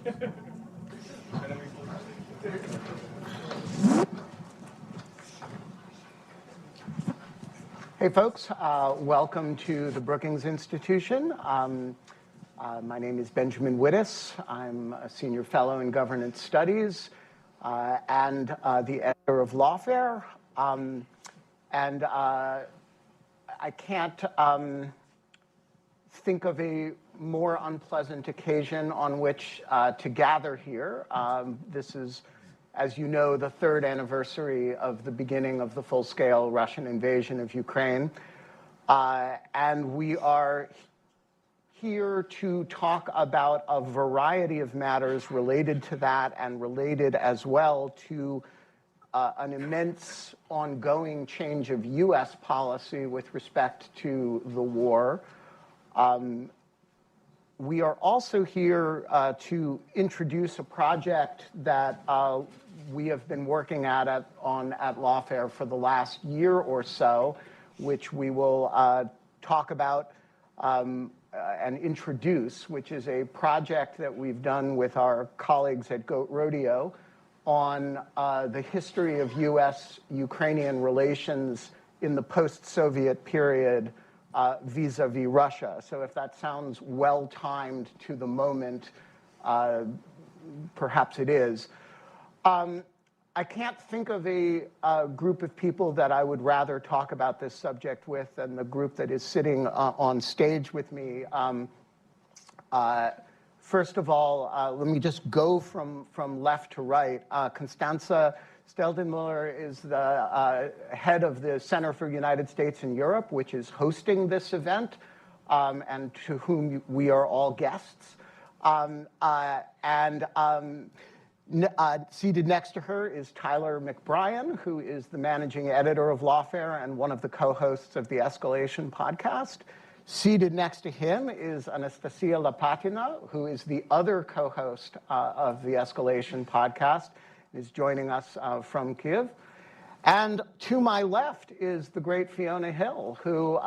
Hey folks, welcome to the Brookings Institution. My name is Benjamin Wittes. I'm a senior fellow in governance studies and the editor of Lawfare. I can't think of a more unpleasant occasion on which to gather here. This is, as you know, the third anniversary of the beginning of the full-scale Russian invasion of Ukraine. And we are here to talk about a variety of matters related to that and related as well to an immense ongoing change of U.S. policy with respect to the war. We are also here to introduce a project that we have been working at Lawfare for the last year or so, which we will talk about and introduce, which is a project that we've done with our colleagues at Goat Rodeo on the history of U.S.-Ukrainian relations in the post-Soviet period vis-a-vis Russia. So if that sounds well-timed to the moment, perhaps it is. I can't think of a group of people that I would rather talk about this subject with than the group that is sitting on stage with me. First of all, let me just go from left to right. Constanza Steldenmuller is the head of the Center for United States and Europe, which is hosting this event, and to whom we are all guests. Seated next to her is Tyler McBrien, who is the managing editor of Lawfare and one of the co-hosts of the Escalation podcast. Seated next to him is Anastasia Lopatina, who is the other co-host of the Escalation podcast, is joining us from Kyiv. And to my left is the great Fiona Hill, who is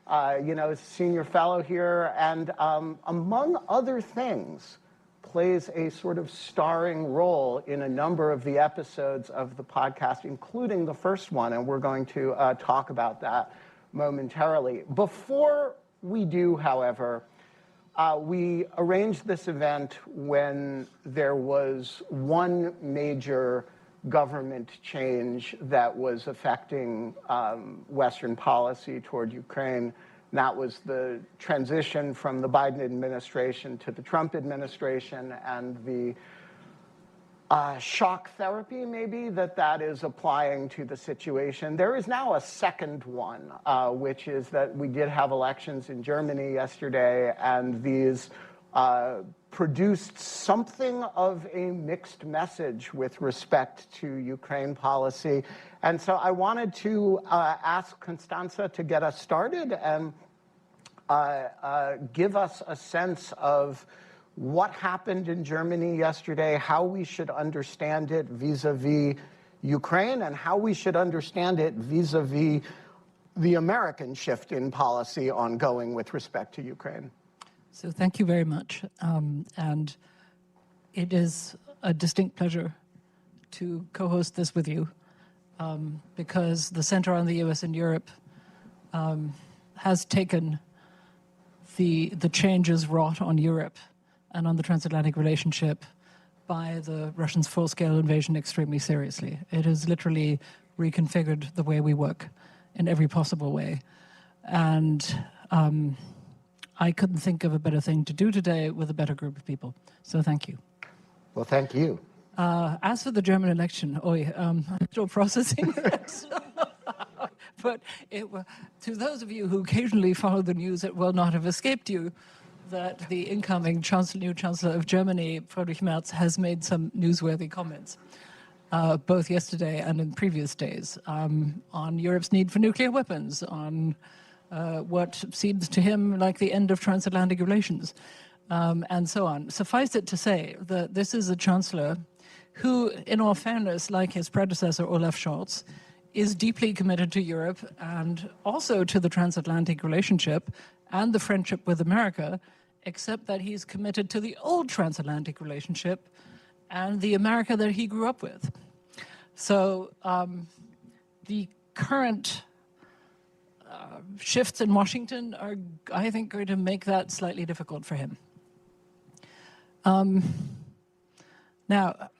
a senior fellow here and, among other things, plays a sort of starring role in a number of the episodes of the podcast, including the first one, and we're going to talk about that momentarily. Before we do, however, we arranged this event when there was one major government change that was affecting Western policy toward Ukraine. And that was the transition from the Biden administration to the Trump administration and the shock therapy, maybe, that is applying to the situation. There is now a second one, which is that we did have elections in Germany yesterday, and these produced something of a mixed message with respect to Ukraine policy. And so I wanted to ask Constanza to get us started and give us a sense of what happened in Germany yesterday, how we should understand it vis-a-vis Ukraine, and how we should understand it vis-a-vis the American shift in policy ongoing with respect to Ukraine. So thank you very much. And it is a distinct pleasure to co-host this with you because the Center on the US and Europe has taken the changes wrought on Europe and on the transatlantic relationship by the Russians' full-scale invasion extremely seriously. It has literally reconfigured the way we work in every possible way. And I couldn't think of a better thing to do today with a better group of people. So thank you. Well, thank you. As for the German election, I'm still processing it. But to those of you who occasionally follow the news, it will not have escaped you that the incoming new Chancellor of Germany, Friedrich Merz, has made some newsworthy comments, both yesterday and in previous days, on Europe's need for nuclear weapons, on what seems to him like the end of transatlantic relations, and so on. Suffice it to say that this is a Chancellor who, in all fairness, like his predecessor Olaf Scholz, is deeply committed to Europe and also to the transatlantic relationship and the friendship with America, except that he's committed to the old transatlantic relationship and the America that he grew up with. So the current shifts in Washington are, I think, going to make that slightly difficult for him. Now,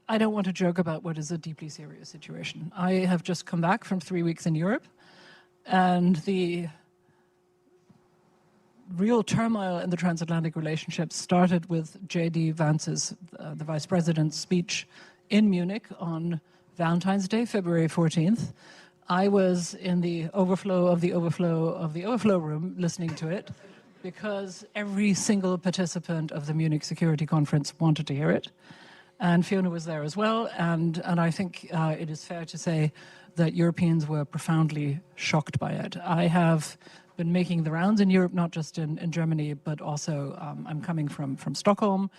I don't want to joke about what is a deeply serious situation. I have just come back from 3 weeks in Europe, and the real turmoil in the transatlantic relationship started with J.D. Vance's, the vice president's speech in Munich on Valentine's Day, February 14th. I was in the overflow of the overflow of the overflow room listening to it because every single participant of the Munich Security Conference wanted to hear it. And Fiona was there as well. And I think it is fair to say that Europeans were profoundly shocked by it. I have been making the rounds in Europe, not just in Germany, but also I'm coming from Stockholm.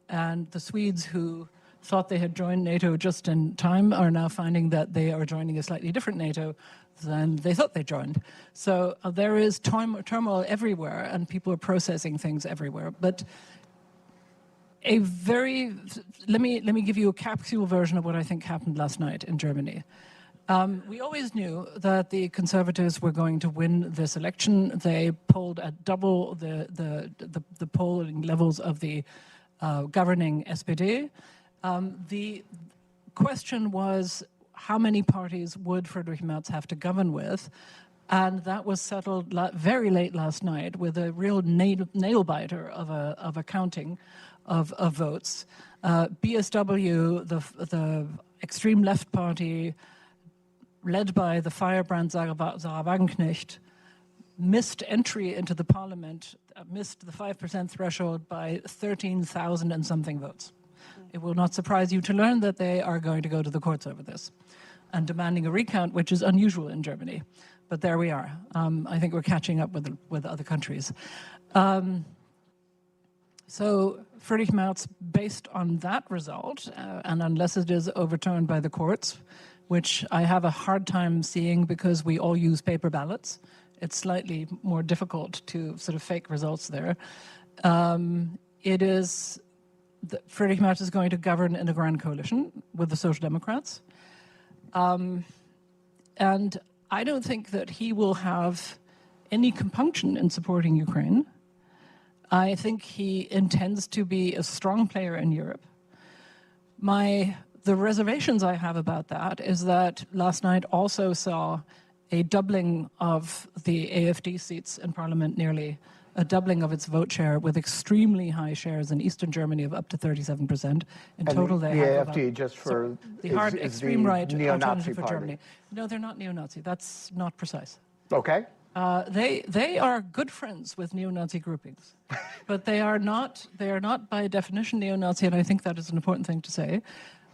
And the Swedes who thought they had joined NATO just in time are now finding that they are joining a slightly different NATO than they thought they joined. So there is turmoil everywhere, and people are processing things everywhere. But let me give you a capsule version of what I think happened last night in Germany. We always knew that the Conservatives were going to win this election. They polled at double the polling levels of the governing SPD. The question was, how many parties would Friedrich Merz have to govern with? And that was settled very late last night with a real nail-biter of a counting of votes. BSW, the extreme left party, led by the firebrand Sarah Wagenknecht, missed entry into the parliament, missed the 5% threshold by 13,000 and something votes. It will not surprise you to learn that they are going to go to the courts over this and demanding a recount, which is unusual in Germany. But there we are. I think we're catching up with other countries. So Friedrich Merz, based on that result, and unless it is overturned by the courts, which I have a hard time seeing because we all use paper ballots, it's slightly more difficult to sort of fake results there. Friedrich Merz is going to govern in a grand coalition with the Social Democrats. And I don't think that he will have any compunction in supporting Ukraine. I think he intends to be a strong player in Europe. The reservations I have about that is that last night also saw a doubling of the AfD seats in parliament, nearly a doubling of its vote share, with extremely high shares in Eastern Germany of up to 37%. In total, they have AfD, just for the hard extreme right neo-Nazi alternative for party. Germany. No, they're not neo-Nazi. That's not precise. Okay. They are good friends with neo-Nazi groupings, but they are not by definition neo-Nazi, and I think that is an important thing to say.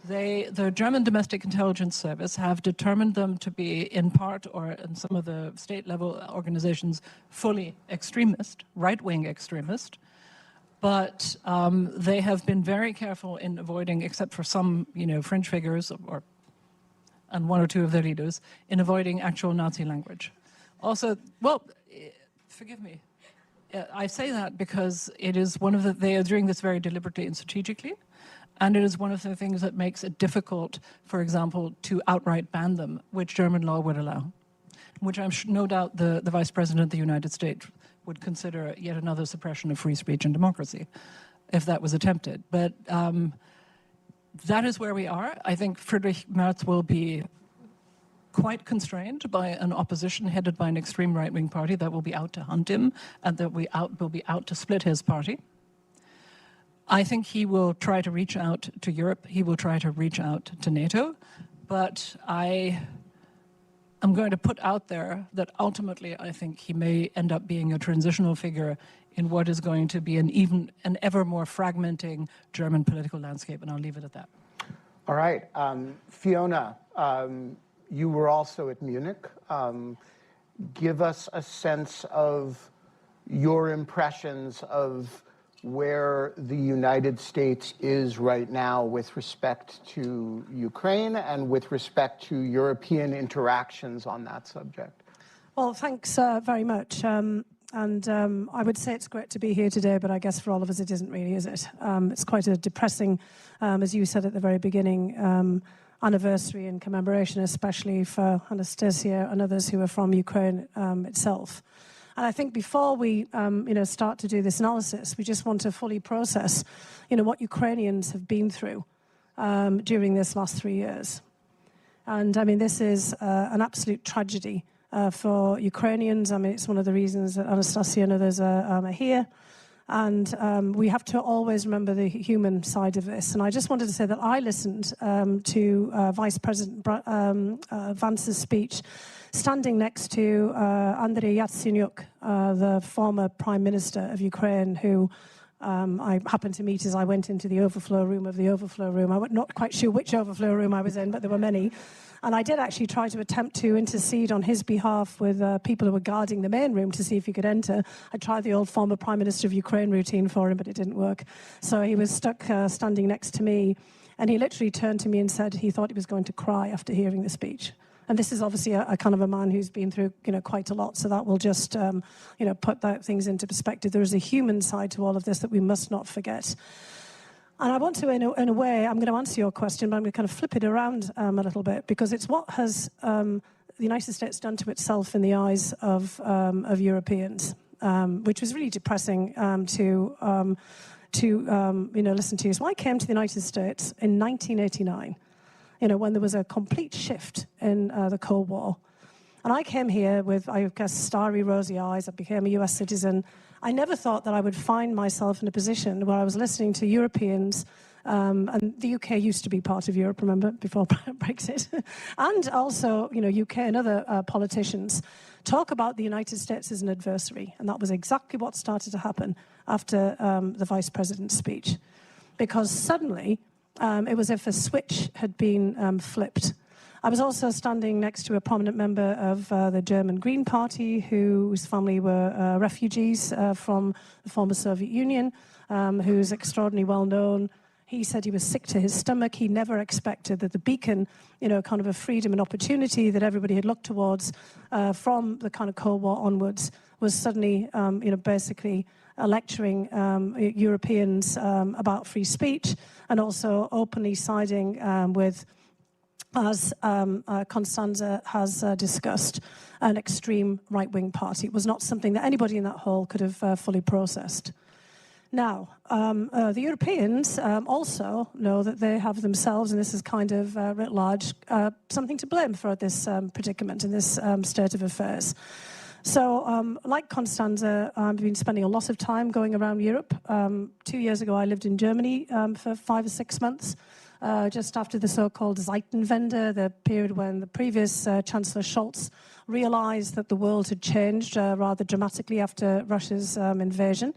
The German Domestic Intelligence Service have determined them to be, in part or in some of the state-level organizations, fully extremist, right-wing extremist. But they have been very careful in avoiding, except for some, fringe figures and one or two of their leaders, in avoiding actual Nazi language. Also, well, forgive me. I say that because it is they are doing this very deliberately and strategically. And it is one of the things that makes it difficult, for example, to outright ban them, which German law would allow, which I'm no doubt the Vice President of the United States would consider yet another suppression of free speech and democracy, if that was attempted. But that is where we are. I think Friedrich Merz will be quite constrained by an opposition headed by an extreme right-wing party that will be out to hunt him and that will be out to split his party. I think he will try to reach out to Europe. He will try to reach out to NATO. But I am going to put out there that ultimately I think he may end up being a transitional figure in what is going to be an ever more fragmenting German political landscape, and I'll leave it at that. All right. Fiona, you were also at Munich. Give us a sense of your impressions of where the United States is right now with respect to Ukraine and with respect to European interactions on that subject. Well, thanks very much. I would say it's great to be here today, but I guess for all of us it isn't really, is it? It's quite a depressing, as you said at the very beginning, anniversary and commemoration, especially for Anastasia and others who are from Ukraine itself. And I think before we, start to do this analysis, we just want to fully process, what Ukrainians have been through during this last 3 years. And I mean, this is an absolute tragedy for Ukrainians. I mean, it's one of the reasons that Anastasia and others are here. And we have to always remember the human side of this. And I just wanted to say that I listened to Vice President Vance's speech, standing next to Andriy Yatsenyuk, the former Prime Minister of Ukraine, who I happened to meet as I went into the overflow room of the overflow room. I'm not quite sure which overflow room I was in, but there were many. And I did actually try to attempt to intercede on his behalf with people who were guarding the main room to see if he could enter. I tried the old former Prime Minister of Ukraine routine for him, but it didn't work. So he was stuck standing next to me. And he literally turned to me and said he thought he was going to cry after hearing the speech. And this is obviously a kind of a man who's been through, quite a lot. So that will just, put things into perspective. There is a human side to all of this that we must not forget. And I want to, in a way, I'm going to answer your question, but I'm going to kind of flip it around a little bit, because it's what has the United States done to itself in the eyes of Europeans, which was really depressing to listen to. So I came to the United States in 1989, when there was a complete shift in the Cold War. And I came here with, I guess, starry, rosy eyes. I became a US citizen. I never thought that I would find myself in a position where I was listening to Europeans, and the UK used to be part of Europe, remember, before Brexit, and also, UK and other politicians talk about the United States as an adversary. And that was exactly what started to happen after the Vice President's speech. Because suddenly, it was as if a switch had been flipped. I was also standing next to a prominent member of the German Green Party, whose family were refugees from the former Soviet Union, who's extraordinarily well known. He said he was sick to his stomach. He never expected that the beacon, kind of a freedom and opportunity that everybody had looked towards from the kind of Cold War onwards was suddenly, basically lecturing Europeans about free speech, and also openly siding with, as Constanza has discussed, an extreme right-wing party. It was not something that anybody in that hall could have fully processed. Now, the Europeans also know that they have themselves, and this is kind of writ large, something to blame for this predicament and this state of affairs. So, like Constanza, I've been spending a lot of time going around Europe. 2 years ago, I lived in Germany for 5 or 6 months. Just after the so-called Zeitenwende, the period when the previous Chancellor Scholz realized that the world had changed rather dramatically after Russia's invasion.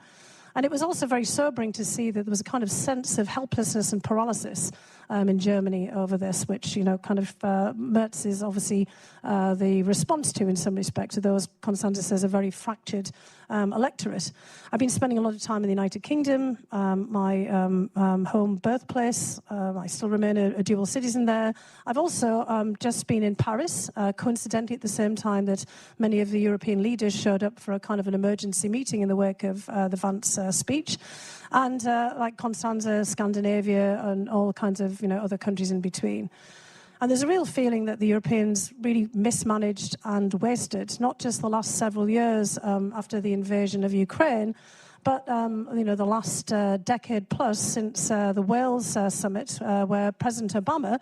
And it was also very sobering to see that there was a kind of sense of helplessness and paralysis in Germany over this, which, Merz is obviously the response to, in some respects, to those, Constanza says, a very fractured electorate. I've been spending a lot of time in the United Kingdom, my home birthplace. I still remain a dual citizen there. I've also just been in Paris, coincidentally at the same time that many of the European leaders showed up for a kind of an emergency meeting in the wake of the Vance speech. And like Constanza, Scandinavia, and all kinds of other countries in between. And there's a real feeling that the Europeans really mismanaged and wasted not just the last several years after the invasion of Ukraine, but the last decade plus since the Wales summit, where President Obama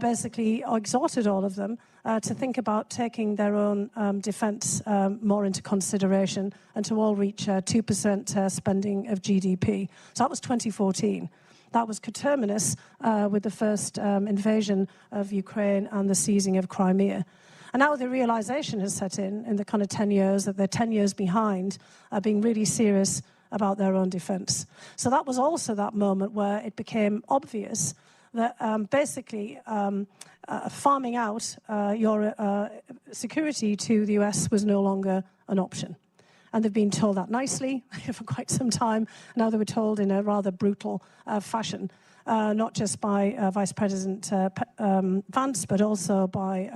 basically exhorted all of them to think about taking their own defence more into consideration and to all reach 2% spending of GDP. So that was 2014. That was coterminous with the first invasion of Ukraine and the seizing of Crimea. And now the realization has set in the kind of 10 years, that they're 10 years behind, being really serious about their own defence. So that was also that moment where it became obvious that basically farming out your security to the US was no longer an option. And they've been told that nicely for quite some time. Now they were told in a rather brutal fashion, not just by Vice President Vance, but also by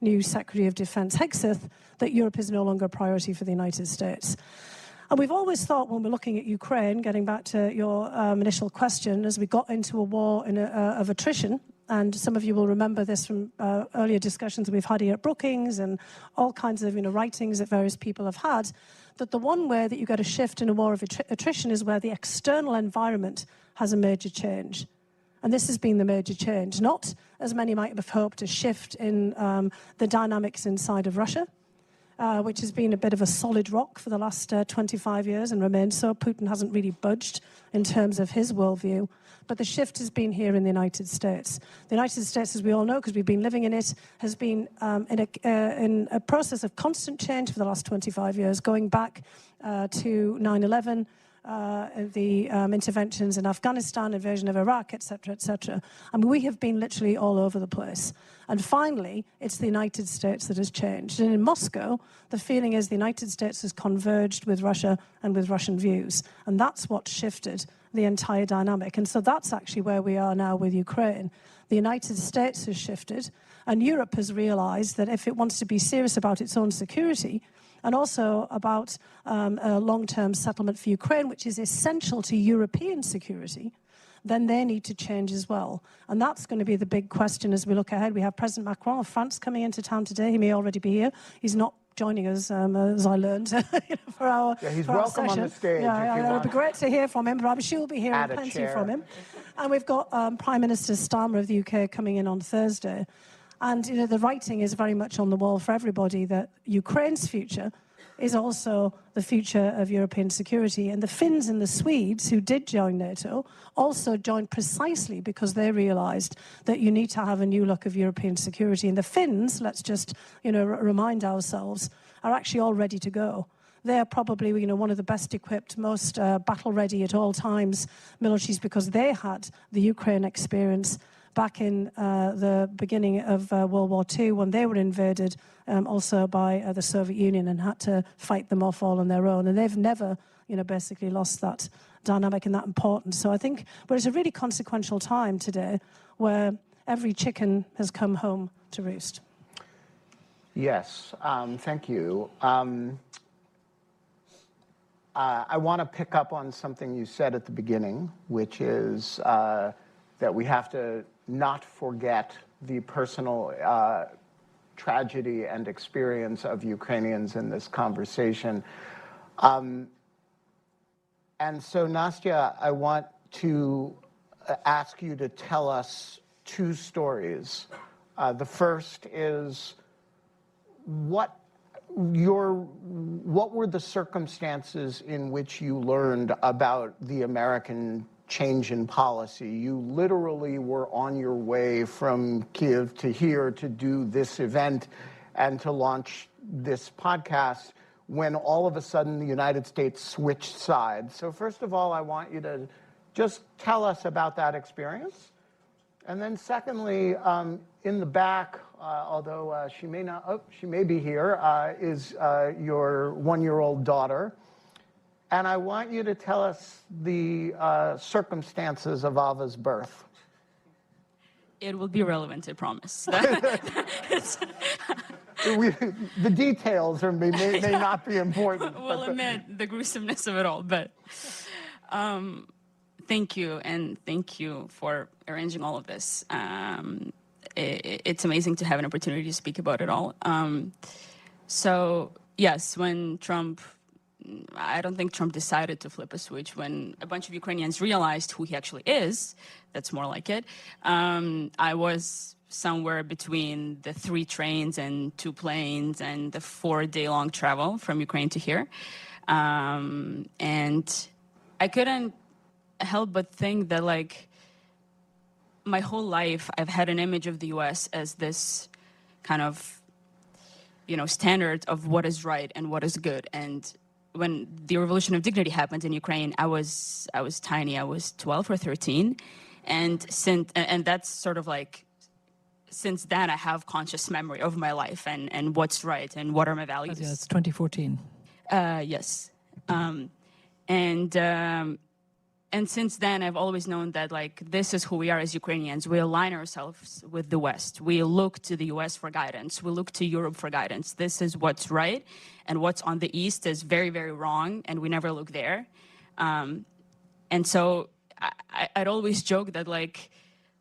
new Secretary of Defense Hegseth, that Europe is no longer a priority for the United States. And we've always thought, when we're looking at Ukraine, getting back to your initial question, as we got into a war of attrition, and some of you will remember this from earlier discussions we've had here at Brookings and all kinds of writings that various people have had, that the one way that you get a shift in a war of attrition is where the external environment has a major change. And this has been the major change, not, as many might have hoped, a shift in the dynamics inside of Russia, which has been a bit of a solid rock for the last 25 years and remains so. Putin hasn't really budged in terms of his worldview. But the shift has been here in the United States. The United States, as we all know, because we've been living in it, has been in a process of constant change for the last 25 years, going back to 9/11, the interventions in Afghanistan, invasion of Iraq, etc., etc. I mean, we have been literally all over the place. And finally, it's the United States that has changed. And in Moscow, the feeling is the United States has converged with Russia and with Russian views. And that's what shifted the entire dynamic. And so that's actually where we are now with Ukraine. The United States has shifted, and Europe has realized that if it wants to be serious about its own security, and also about a long-term settlement for Ukraine, which is essential to European security, then they need to change as well. And that's going to be the big question as we look ahead. We have President Macron of France coming into town today. He may already be here. He's not joining us, as I learned, for our he's for our welcome session. on the stage. Yeah, it would be great to hear from him, but I'm sure we'll be hearing plenty from him. And we've got Prime Minister Starmer of the UK coming in on Thursday. And the writing is very much on the wall for everybody that Ukraine's future is also the future of European security. And the Finns and the Swedes, who did join NATO, also joined precisely because they realised that you need to have a new look of European security. And the Finns, let's just remind ourselves, are actually all ready to go. They are probably one of the best equipped, most battle-ready at all times militaries, because they had the Ukraine experience back in the beginning of World War II, when they were invaded also by the Soviet Union and had to fight them off all on their own. And they've never, basically lost that dynamic and that importance. So I think it's a really consequential time today where every chicken has come home to roost. Yes, thank you. I want to pick up on something you said at the beginning, which is that we have to not forget the personal tragedy and experience of Ukrainians in this conversation. And so, Nastya, I want to ask you to tell us two stories. The first is, what were the circumstances in which you learned about the American change in policy? You literally were on your way from Kiev to here to do this event and to launch this podcast when all of a sudden the United States switched sides. So first of all, I want you to just tell us about that experience. And then secondly, in the back, although she may be here, is your one-year-old daughter. And I want you to tell us the circumstances of Ava's birth. It will be relevant, I promise. The details may not be important. We'll admit the gruesomeness of it all, but thank you, and thank you for arranging all of this. It's amazing to have an opportunity to speak about it all. So, yes, when I don't think Trump decided to flip a switch. When a bunch of Ukrainians realized who he actually is, that's more like it, I was somewhere between the 3 trains and 2 planes and the 4-day-long travel from Ukraine to here. And I couldn't help but think that, my whole life, I've had an image of the U.S. as this kind of, standard of what is right and what is good. And when the Revolution of Dignity happened in Ukraine, I was tiny. I was 12 or 13, and that's sort of since then I have conscious memory of my life and what's right and what are my values. Yeah, it's 2014. Yes, and since then, I've always known that, like, this is who we are as Ukrainians. We align ourselves with the West. We look to the US for guidance. We look to Europe for guidance. This is what's right, and what's on the East is very, very wrong, and we never look there. And so I'd always joke that, like,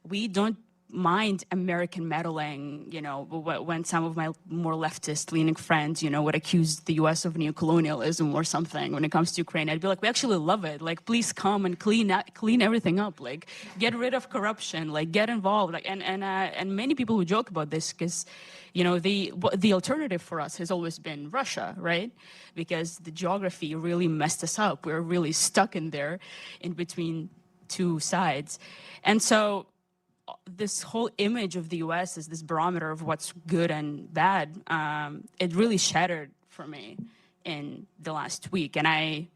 we don't mind American meddling, you know, when some of my more leftist-leaning friends, you know, would accuse the U.S. of neocolonialism or something when it comes to Ukraine. I'd be like, we actually love it. Like, please come and clean everything up. Like, get rid of corruption. Like, get involved. Like, and many people who joke about this because, you know, the alternative for us has always been Russia, right? Because the geography really messed us up. We're really stuck in there, in between two sides, and so this whole image of the U.S. as this barometer of what's good and bad, it really shattered for me in the last week. And I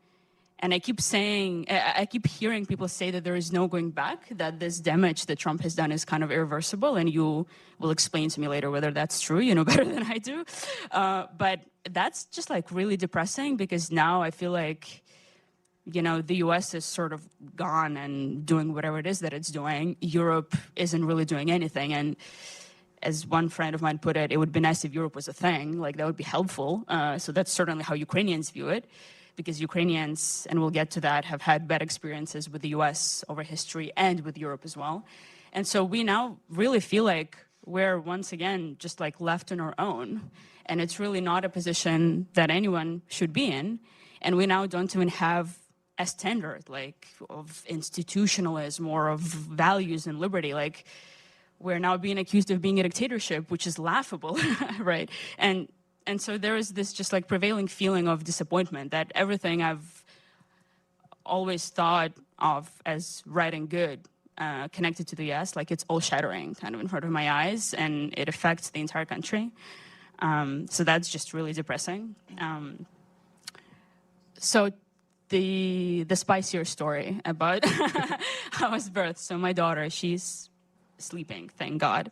keep saying, I keep hearing people say that there is no going back, that this damage that Trump has done is kind of irreversible, and you will explain to me later whether that's true, you know better than I do. But that's just like really depressing, because now I feel like, you know, the U.S. is sort of gone and doing whatever it is that it's doing. Europe isn't really doing anything. And as one friend of mine put it, it would be nice if Europe was a thing. Like, that would be helpful. So that's certainly how Ukrainians view it, because Ukrainians, and we'll get to that, have had bad experiences with the U.S. over history and with Europe as well. And so we now really feel like we're once again just like left on our own. And it's really not a position that anyone should be in. And we now don't even have a standard, like, of institutionalism or of values and liberty. Like, we're now being accused of being a dictatorship, which is laughable, right? And so there is this just like prevailing feeling of disappointment that everything I've always thought of as right and good connected to the US, like, it's all shattering kind of in front of my eyes, and it affects the entire country. So that's just really depressing. So the spicier story about how I was birthed. So my daughter, she's sleeping, thank God.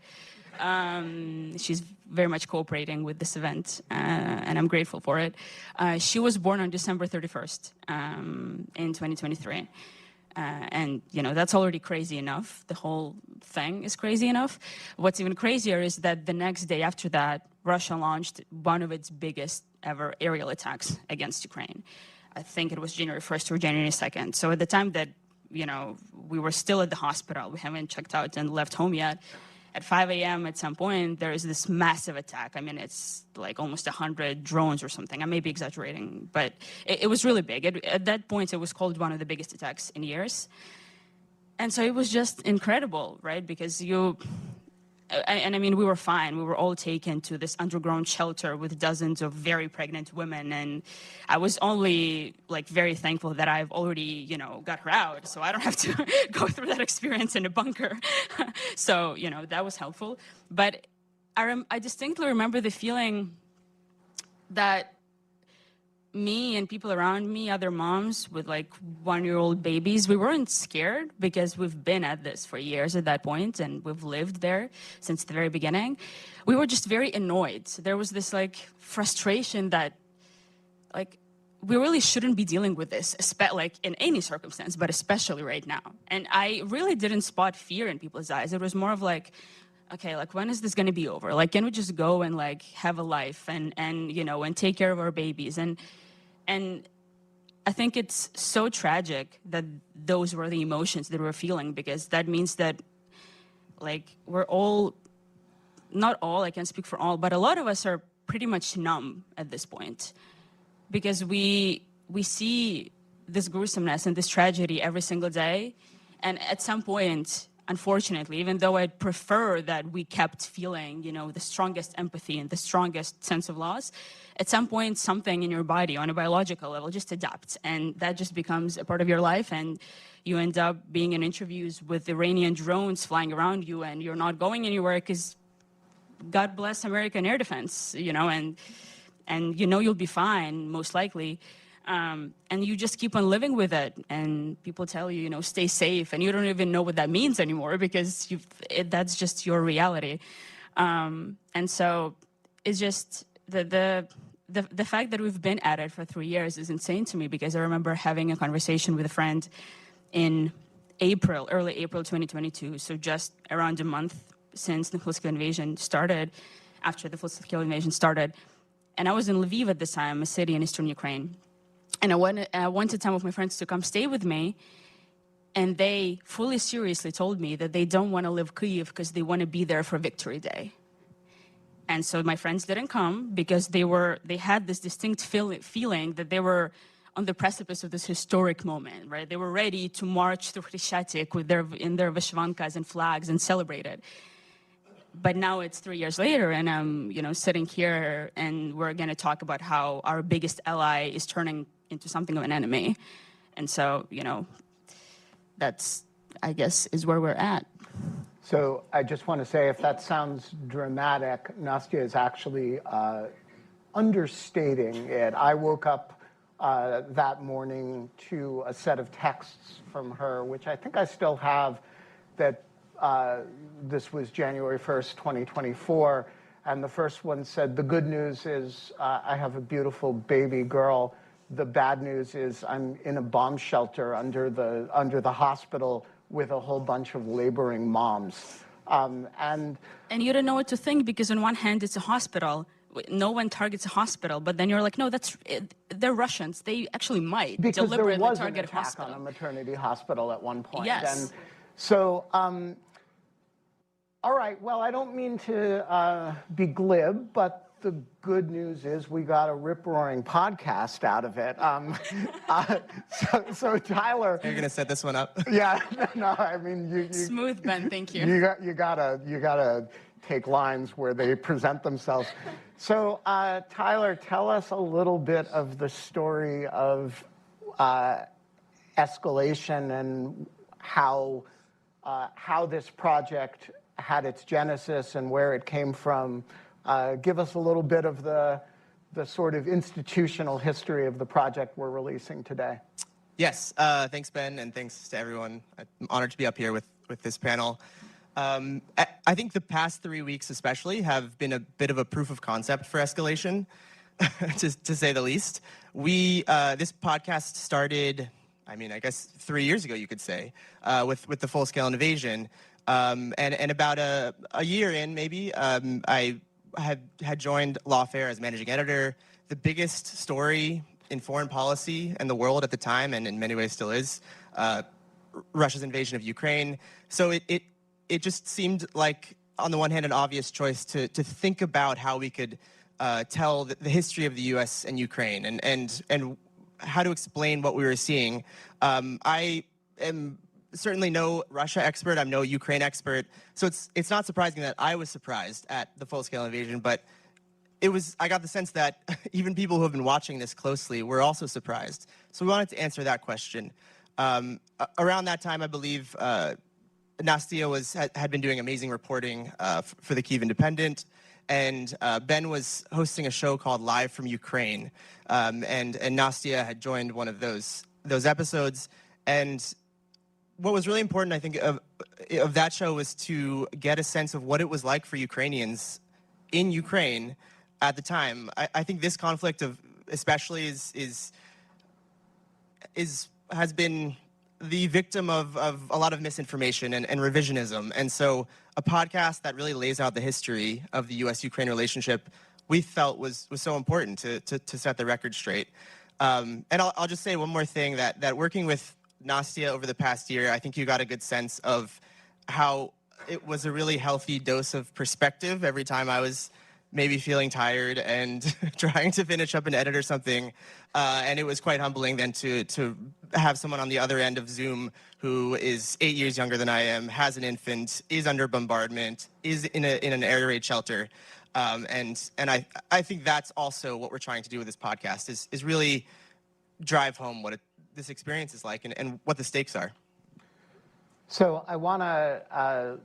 She's very much cooperating with this event, and I'm grateful for it. She was born on December 31st in 2023. And, you know, that's already crazy enough. The whole thing is crazy enough. What's even crazier is that the next day after that, Russia launched one of its biggest ever aerial attacks against Ukraine. I think it was January 1st or January 2nd. So at the time that, you know, we were still at the hospital, we haven't checked out and left home yet, at 5 a.m. at some point, there is this massive attack. I mean, it's like almost 100 drones or something. I may be exaggerating, but it was really big. At that point, it was called one of the biggest attacks in years. And so it was just incredible, right? Because I mean, we were fine. We were all taken to this underground shelter with dozens of very pregnant women. And I was only like very thankful that I've already, you know, got her out. So I don't have to go through that experience in a bunker. So, you know, that was helpful. But I distinctly remember the feeling that me and people around me, other moms with like 1-year-old babies, we weren't scared because we've been at this for years at that point, and we've lived there since the very beginning. We were just very annoyed. There was this like frustration that like we really shouldn't be dealing with this, like in any circumstance, but especially right now. And I really didn't spot fear in people's eyes. It was more of like, okay, like, when is this going to be over? Like, can we just go and like have a life and you know, and take care of our babies? And I think it's so tragic that those were the emotions that we're feeling, because that means that like we're all, not all, I can't speak for all, but a lot of us are pretty much numb at this point, because we see this gruesomeness and this tragedy every single day. And at some point, unfortunately, even though I'd prefer that we kept feeling, you know, the strongest empathy and the strongest sense of loss, at some point, something in your body on a biological level just adapts, and that just becomes a part of your life, and you end up being in interviews with Iranian drones flying around you, and you're not going anywhere because God bless American air defense, you know, and you know you'll be fine, most likely. And you just keep on living with it, and people tell you, you know, stay safe, and you don't even know what that means anymore, because that's just your reality. And so it's just the fact that we've been at it for 3 years is insane to me, because I remember having a conversation with a friend in early April 2022, so just around a month since the full-scale invasion started, after the full-scale invasion started. And I was in Lviv at this time, a city in eastern Ukraine. And I wanted some of my friends to come stay with me. And they fully seriously told me that they don't want to leave Kyiv because they want to be there for Victory Day. And so my friends didn't come because they had this distinct feeling that they were on the precipice of this historic moment, right? They were ready to march through Hrishatik in their vishvankas and flags and celebrate it. But now it's 3 years later, and I'm, sitting here, and we're going to talk about how our biggest ally is turning into something of an enemy. And so, that's, I guess, is where we're at. So I just want to say, if that sounds dramatic, Nastya is actually understating it. I woke up that morning to a set of texts from her, which I think I still have, that this was January 1st, 2024. And the first one said, the good news is I have a beautiful baby girl. The bad news is I'm in a bomb shelter under the hospital with a whole bunch of laboring moms. And you don't know what to think, because on one hand, it's a hospital. No one targets a hospital, but then you're like, no, they're Russians. They actually might because deliberately there was target an attack hospital. on a maternity hospital at one point. Yes. And so, all right, well, I don't mean to be glib, but the good news is we got a rip-roaring podcast out of it. So Tyler, you're gonna set this one up. Yeah, no, I mean you smooth, Ben. Thank you. You gotta take lines where they present themselves. So Tyler, tell us a little bit of the story of escalation and how this project had its genesis and where it came from. Give us a little bit of the sort of institutional history of the project we're releasing today. Yes, thanks, Ben, and thanks to everyone. I'm honored to be up here with this panel. I think the past 3 weeks especially have been a bit of a proof of concept for escalation, to say the least. This podcast started, I guess 3 years ago, you could say, with the full-scale invasion. And about a year in, maybe, I had joined Lawfare as managing editor. The biggest story in foreign policy in the world at the time, and in many ways still is, Russia's invasion of Ukraine. So it just seemed like, on the one hand, an obvious choice to think about how we could tell the history of the U.S. and Ukraine and how to explain what we were seeing. I am certainly no Russia expert. I'm no Ukraine expert. So it's not surprising that I was surprised at the full-scale invasion, but I got the sense that even people who have been watching this closely were also surprised. So we wanted to answer that question. Around that time, I believe, Nastya had been doing amazing reporting for the Kyiv Independent, and Ben was hosting a show called Live from Ukraine, and Nastya had joined one of those episodes. And what was really important, I think, of that show was to get a sense of what it was like for Ukrainians in Ukraine at the time. I think this conflict especially has been the victim of a lot of misinformation and revisionism. And so a podcast that really lays out the history of the U.S.-Ukraine relationship, we felt was so important to set the record straight. And I'll just say one more thing, that working with Nastya over the past year, I think you got a good sense of how it was a really healthy dose of perspective every time I was maybe feeling tired and trying to finish up an edit or something. And it was quite humbling then to have someone on the other end of Zoom who is 8 years younger than I am, has an infant, is under bombardment, is in an air raid shelter. And I think that's also what we're trying to do with this podcast, is really drive home what this experience is like and what the stakes are. So I want to,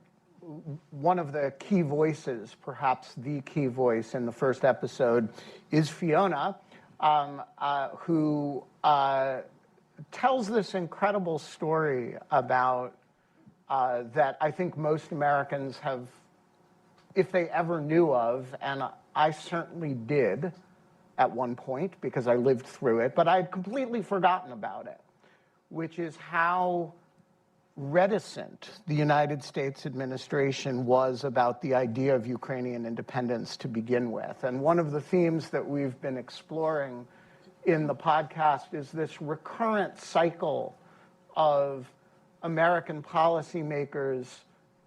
one of the key voices, perhaps the key voice in the first episode, is Fiona, who tells this incredible story about that I think most Americans have, if they ever knew of, and I certainly did at one point because I lived through it, but I had completely forgotten about it, which is how reticent the United States administration was about the idea of Ukrainian independence to begin with. And one of the themes that we've been exploring in the podcast is this recurrent cycle of American policymakers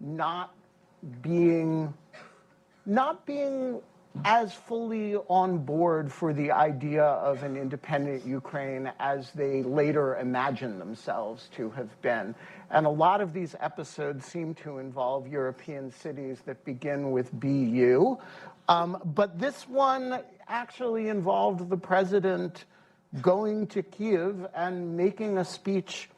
not being as fully on board for the idea of an independent Ukraine as they later imagined themselves to have been. And a lot of these episodes seem to involve European cities that begin with BU. But this one actually involved the president going to Kyiv and making a speech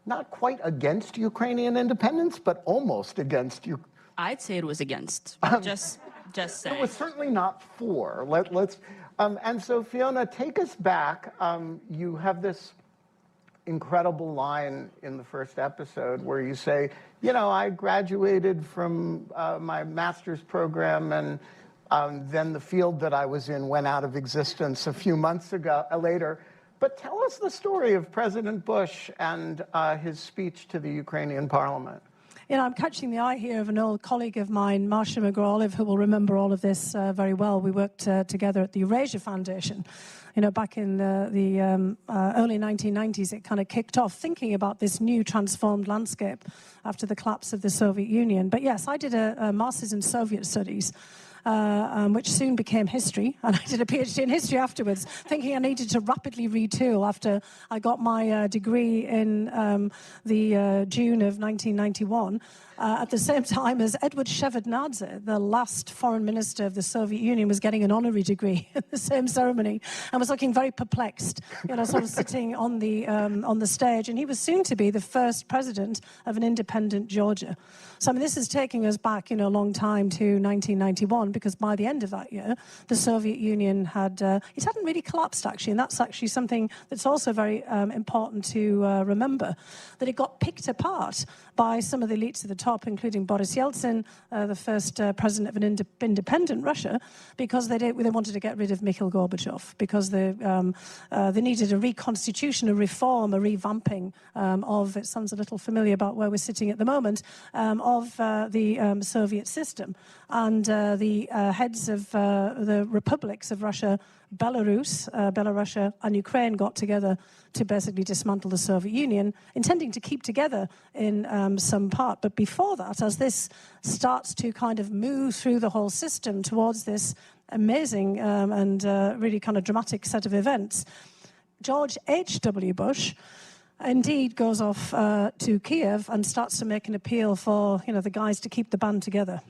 not quite against Ukrainian independence, but almost against Ukraine. I'd say it was against. Just saying. It was certainly not for. And so, Fiona, take us back. You have this incredible line in the first episode where you say, you know, I graduated from my master's program, and then the field that I was in went out of existence a few months later. But tell us the story of President Bush and his speech to the Ukrainian parliament. You know, I'm catching the eye here of an old colleague of mine, Marcia McGraw-Olive, who will remember all of this very well. We worked together at the Eurasia Foundation. You know, back in the early 1990s, it kind of kicked off thinking about this new transformed landscape after the collapse of the Soviet Union. But yes, I did a master's in Soviet studies, which soon became history, and I did a PhD in history afterwards, thinking I needed to rapidly retool after I got my degree in the June of 1991. At the same time as Edward Shevardnadze, the last foreign minister of the Soviet Union, was getting an honorary degree at the same ceremony, and was looking very perplexed, you know, sort of sitting on the stage. And he was soon to be the first president of an independent Georgia. So I mean, this is taking us back, you know, a long time to 1991, because by the end of that year, the Soviet Union had it hadn't really collapsed actually, and that's actually something that's also very important to remember, that it got picked apart by some of the elites at the top, including Boris Yeltsin, the first president of an independent Russia, because they wanted to get rid of Mikhail Gorbachev, because they needed a reconstitution, a reform, a revamping of, it sounds a little familiar about where we're sitting at the moment, of the Soviet system. And the heads of the republics of Russia, Belarus, and Ukraine got together to basically dismantle the Soviet Union, intending to keep together in some part. But before that, as this starts to kind of move through the whole system towards this amazing and really kind of dramatic set of events, George H.W. Bush indeed goes off to Kiev and starts to make an appeal for, you know, the guys to keep the band together.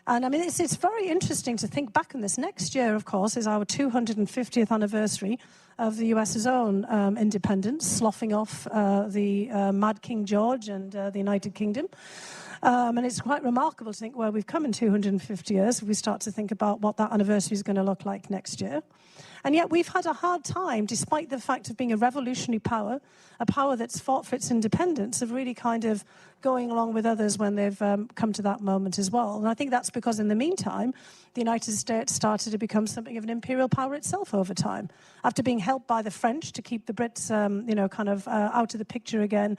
And I mean, it's very interesting to think back on this. Next year, of course, is our 250th anniversary of the US's own independence, sloughing off the Mad King George and the United Kingdom. And it's quite remarkable to think where we've come in 250 years if we start to think about what that anniversary is going to look like next year. And yet we've had a hard time, despite the fact of being a revolutionary power, a power that's fought for its independence, of really kind of going along with others when they've come to that moment as well. And I think that's because in the meantime, the United States started to become something of an imperial power itself over time. After being helped by the French to keep the Brits, you know, kind of out of the picture again,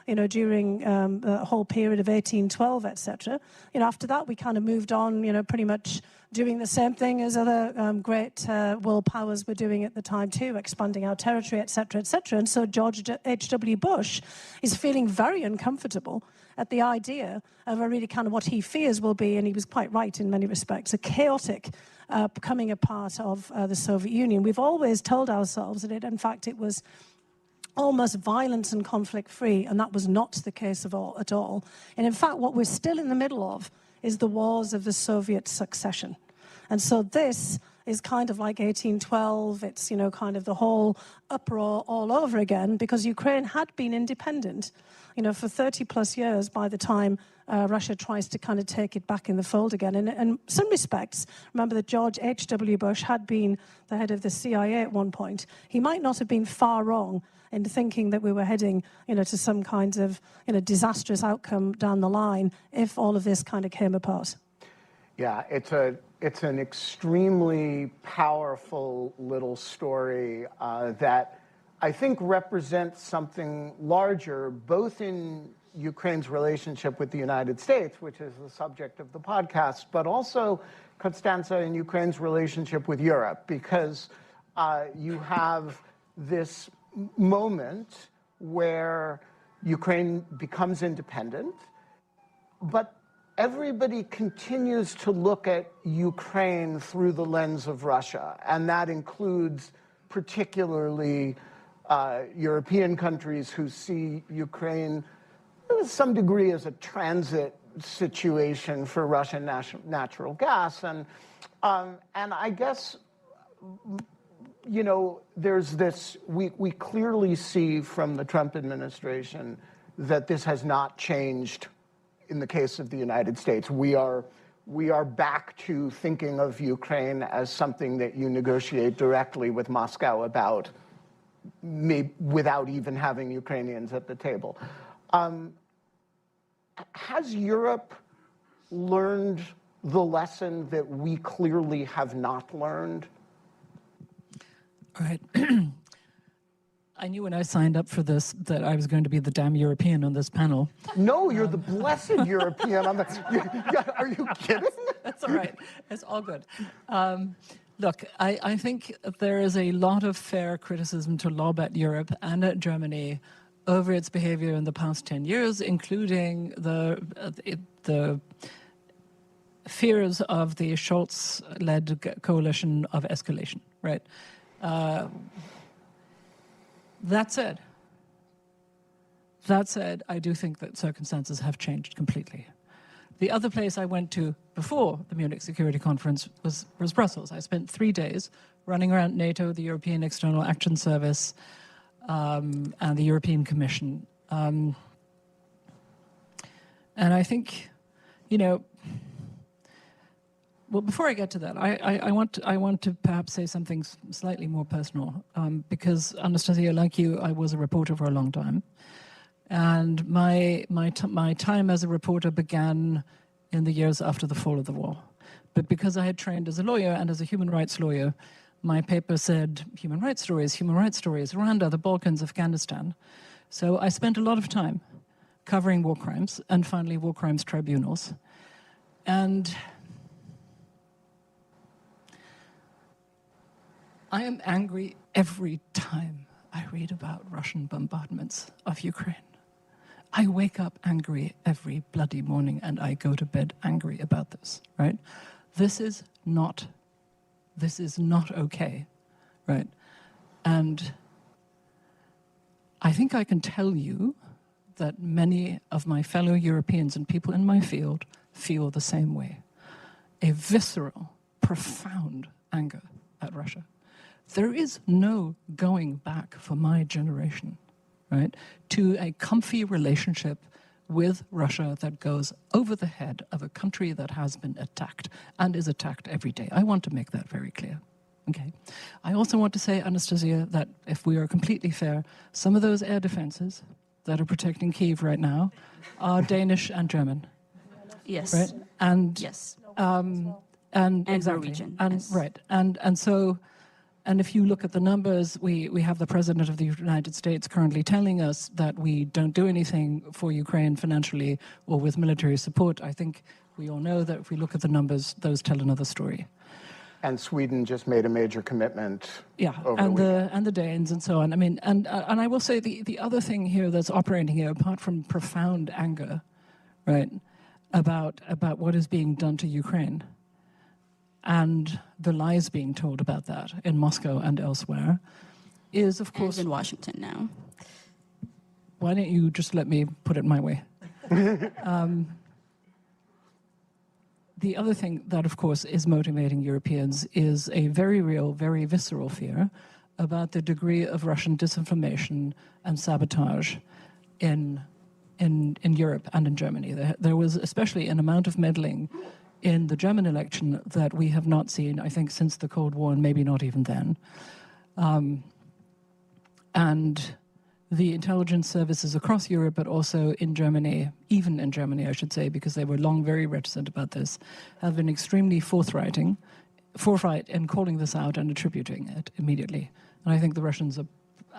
you know, during the whole period of 1812, etc. You know, after that, we kind of moved on, you know, pretty much doing the same thing as other great world powers were doing at the time too, expanding our territory, etc., etc. And so George H.W. Bush is feeling very uncomfortable at the idea of a really kind of what he fears will be, and he was quite right in many respects, a chaotic becoming a part of the Soviet Union. We've always told ourselves that in fact, it was almost violence and conflict-free, and that was not the case at all. And in fact, what we're still in the middle of is the wars of the Soviet succession. And so this is kind of like 1812. It's, you know, kind of the whole uproar all over again, because Ukraine had been independent, you know, for 30-plus years by the time Russia tries to kind of take it back in the fold again. And in some respects, remember that George H.W. Bush had been the head of the CIA at one point. He might not have been far wrong in thinking that we were heading, you know, to some kind of, you know, disastrous outcome down the line if all of this kind of came apart. Yeah, it's an extremely powerful little story that I think represents something larger, both in Ukraine's relationship with the United States, which is the subject of the podcast, but also, Constanza, in Ukraine's relationship with Europe, because you have this moment where Ukraine becomes independent, but everybody continues to look at Ukraine through the lens of Russia, and that includes particularly European countries who see Ukraine to some degree as a transit situation for Russian natural gas. And I guess, you know, there's this, we clearly see from the Trump administration that this has not changed in the case of the United States. We are back to thinking of Ukraine as something that you negotiate directly with Moscow about, without even having Ukrainians at the table. Has Europe learned the lesson that we clearly have not learned? All right. I knew when I signed up for this that I was going to be the damn European on this panel. No, you're the blessed European on the... Are you kidding? That's all right. It's all good. Look, I think there is a lot of fair criticism to lob at Europe and at Germany over its behavior in the past 10 years, including the fears of the Scholz-led coalition of escalation, right? That said, I do think that circumstances have changed completely. The other place I went to before the Munich Security Conference was Brussels. I spent 3 days running around NATO, the European External Action Service, and the European Commission. And I think, you know, well, before I get to that, I want to perhaps say something slightly more personal, because Anastasia, like you, I was a reporter for a long time, and my time as a reporter began in the years after the fall of the wall. But because I had trained as a lawyer and as a human rights lawyer, my paper said human rights stories, Rwanda, the Balkans, Afghanistan. So I spent a lot of time covering war crimes and finally war crimes tribunals. And I am angry every time I read about Russian bombardments of Ukraine. I wake up angry every bloody morning and I go to bed angry about this, right? This is not okay, right? And I think I can tell you that many of my fellow Europeans and people in my field feel the same way. A visceral, profound anger at Russia. There is no going back for my generation, right, to a comfy relationship with Russia that goes over the head of a country that has been attacked and is attacked every day. I want to make that very clear, okay? I also want to say, Anastasia, that if we are completely fair, some of those air defenses that are protecting Kyiv right now are Danish and German. Yes. Right? And yes. And exactly. Norwegian. And yes. right. And so, and if you look at the numbers, we have the President of the United States currently telling us that we don't do anything for Ukraine financially or with military support. I think we all know that if we look at the numbers, those tell another story. And Sweden just made a major commitment. Yeah, over and the Danes and so on. I mean, and I will say the other thing here that's operating here, apart from profound anger, right, about what is being done to Ukraine, and the lies being told about that in Moscow and elsewhere, is of course in Washington now. Why don't you just let me put it my way? The other thing that, of course, is motivating Europeans is a very real, very visceral fear about the degree of Russian disinformation and sabotage in Europe and in Germany. There was especially an amount of meddling in the German election that we have not seen, I think, since the Cold War, and maybe not even then. And the intelligence services across Europe, but also in Germany, even in Germany, I should say, because they were long very reticent about this, have been extremely forthright in calling this out and attributing it immediately. And I think the Russians are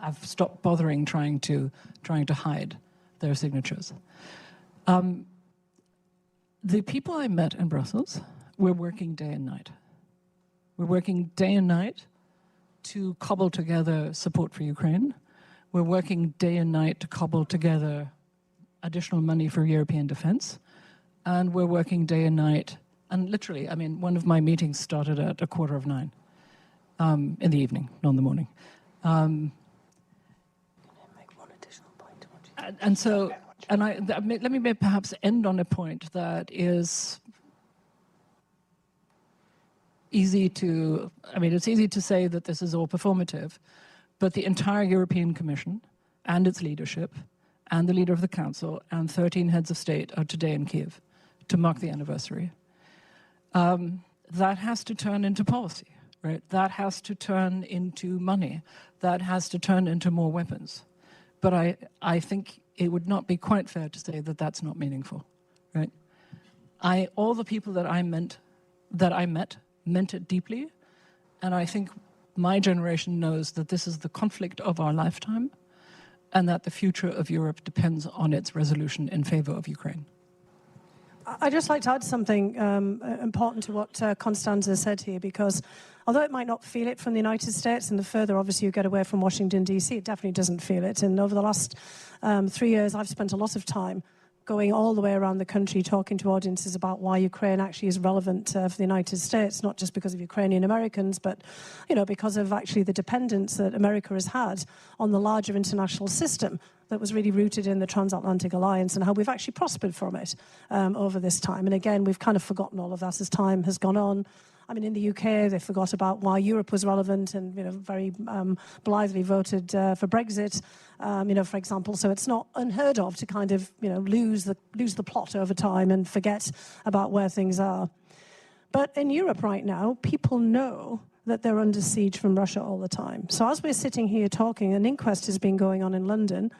have stopped bothering trying to hide their signatures. The people I met in Brussels were working day and night. We're working day and night to cobble together support for Ukraine. We're working day and night to cobble together additional money for European defense. And we're working day and night. And literally, I mean, one of my meetings started at 9:15 in the evening, not in the morning. Let me perhaps end on a point that is easy to, I mean, it's easy to say that this is all performative, but the entire European Commission and its leadership and the leader of the Council and 13 heads of state are today in Kiev to mark the anniversary. That has to turn into policy, right? That has to turn into money. That has to turn into more weapons. But I think it would not be quite fair to say that that's not meaningful, right? All the people that I met meant it deeply, and I think my generation knows that this is the conflict of our lifetime, and that the future of Europe depends on its resolution in favor of Ukraine. I'd just like to add something important to what Constanza said here, because although it might not feel it from the United States, and the further, obviously, you get away from Washington, D.C., it definitely doesn't feel it. And over the last 3 years, I've spent a lot of time going all the way around the country talking to audiences about why Ukraine actually is relevant for the United States, not just because of Ukrainian Americans, but, you know, because of actually the dependence that America has had on the larger international system that was really rooted in the transatlantic alliance, and how we've actually prospered from it over this time. And again, we've kind of forgotten all of that as time has gone on. I mean, in the UK, they forgot about why Europe was relevant and, you know, very blithely voted for Brexit, you know, for example. So it's not unheard of to kind of, you know, lose the plot over time and forget about where things are. But in Europe right now, people know that they're under siege from Russia all the time. So as we're sitting here talking, an inquest has been going on in London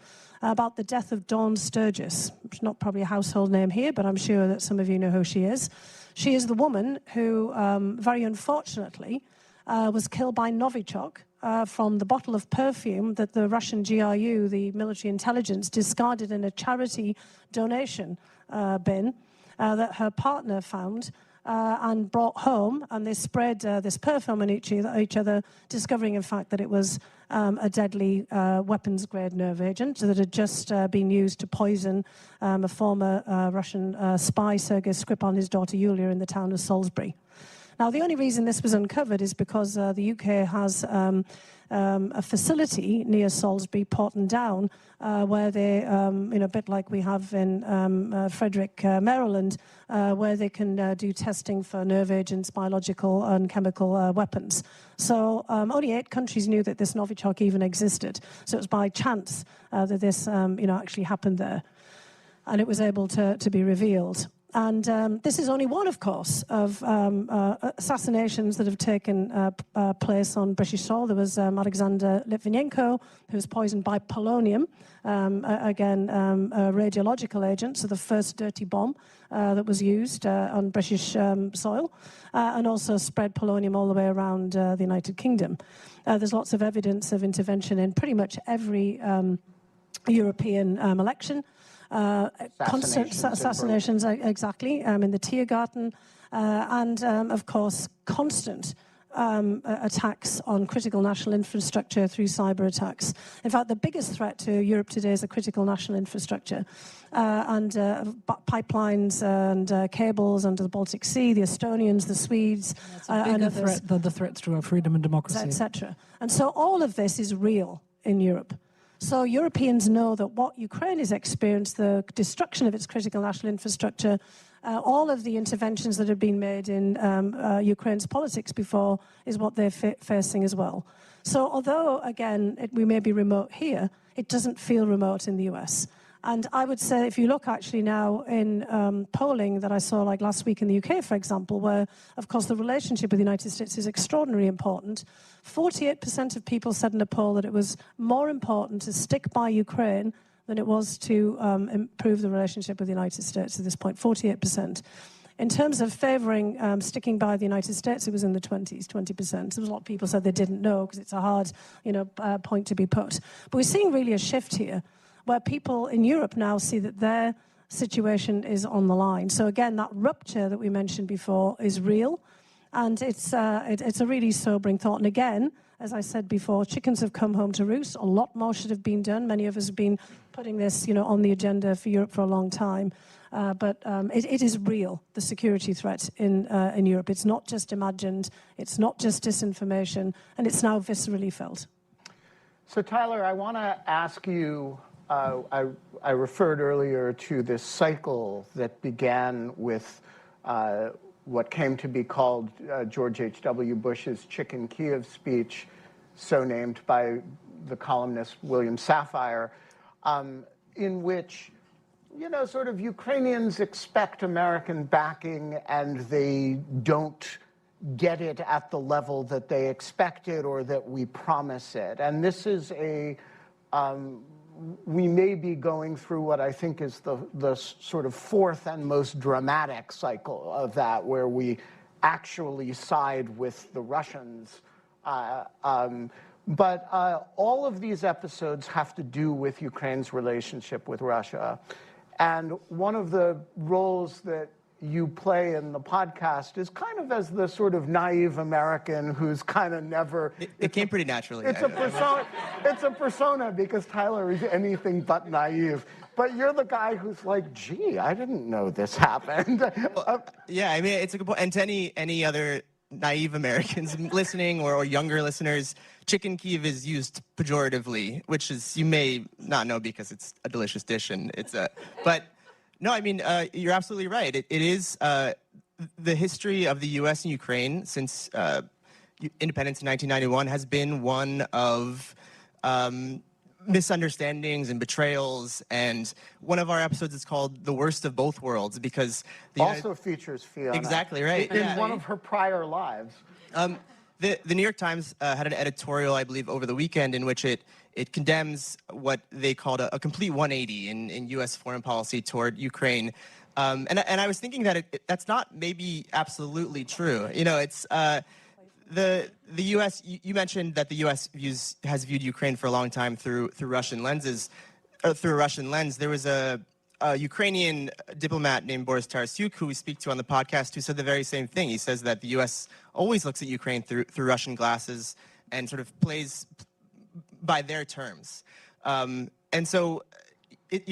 about the death of Dawn Sturgis. It's not probably a household name here, but I'm sure that some of you know who she is. She is the woman who, very unfortunately, was killed by Novichok from the bottle of perfume that the Russian GRU, the military intelligence, discarded in a charity donation bin that her partner found and brought home, and they spread this perfume on each other, discovering, in fact, that it was a deadly weapons-grade nerve agent that had just been used to poison a former Russian spy, Sergei Skripal, and his daughter Yulia in the town of Salisbury. Now, the only reason this was uncovered is because the UK has a facility near Salisbury, Porton Down, where they, you know, a bit like we have in Frederick, Maryland, where they can do testing for nerve agents, biological and chemical weapons. So only 8 countries knew that this Novichok even existed. So it was by chance that this, you know, actually happened there, and it was able to be revealed. And this is only one, of course, of assassinations that have taken place on British soil. There was Alexander Litvinenko, who was poisoned by polonium, again, a radiological agent, so the first dirty bomb that was used on British soil, and also spread polonium all the way around the United Kingdom. There's lots of evidence of intervention in pretty much every European election. Constant assassinations, exactly, in the Tiergarten, and, of course, constant attacks on critical national infrastructure through cyber attacks. In fact, the biggest threat to Europe today is the critical national infrastructure and pipelines and cables under the Baltic Sea, the Estonians, the Swedes. That's a bigger threat than the threats to our freedom and democracy. Etc. And so all of this is real in Europe. So Europeans know that what Ukraine has experienced, the destruction of its critical national infrastructure, all of the interventions that have been made in Ukraine's politics before is what they're facing as well. So although, again, we may be remote here, it doesn't feel remote in the US. And I would say if you look actually now in polling that I saw like last week in the UK, for example, where, of course, the relationship with the United States is extraordinarily important, 48% of people said in a poll that it was more important to stick by Ukraine than it was to improve the relationship with the United States at this point, 48%. In terms of favouring sticking by the United States, it was in the 20s, 20%. There was a lot of people said they didn't know because it's a hard, point to be put. But we're seeing really a shift here where people in Europe now see that their situation is on the line. So again, that rupture that we mentioned before is real, and it's a really sobering thought. And again, as I said before, chickens have come home to roost. A lot more should have been done. Many of us have been putting this, on the agenda for Europe for a long time. But it is real, the security threat in Europe. It's not just imagined, it's not just disinformation, and it's now viscerally felt. So Tyler, I want to ask you, I referred earlier to this cycle that began with what came to be called George H.W. Bush's Chicken Kyiv speech, so named by the columnist William Safire, in which sort of Ukrainians expect American backing and they don't get it at the level that they expected or that we promise it. And this is we may be going through what I think is the sort of fourth and most dramatic cycle of that, where we actually side with the Russians. But all of these episodes have to do with Ukraine's relationship with Russia. And one of the roles that you play in the podcast is kind of as the sort of naive American who's kind of never... It came pretty naturally. It's a persona because Tyler is anything but naive. But you're the guy who's like, gee, I didn't know this happened. Yeah, I mean, it's a good point. And to any other naive Americans listening or younger listeners, chicken Kyiv is used pejoratively, which is, you may not know because it's a delicious dish and it's a... But... No, I mean, you're absolutely right. It is the history of the U.S. and Ukraine since independence in 1991 has been one of misunderstandings and betrayals. And one of our episodes is called "The Worst of Both Worlds" because also features Fiona. Exactly right. In one of her prior lives. The New York Times had an editorial, I believe, over the weekend in which it condemns what they called a complete 180 in U.S. foreign policy toward Ukraine. And I was thinking that that's not maybe absolutely true. It's the U.S. You mentioned that the U.S. has viewed Ukraine for a long time through Russian lenses, through a Russian lens. There was a Ukrainian diplomat named Boris Tarasyuk, who we speak to on the podcast, who said the very same thing. He says that the U.S. always looks at Ukraine through Russian glasses and sort of plays by their terms. And so, it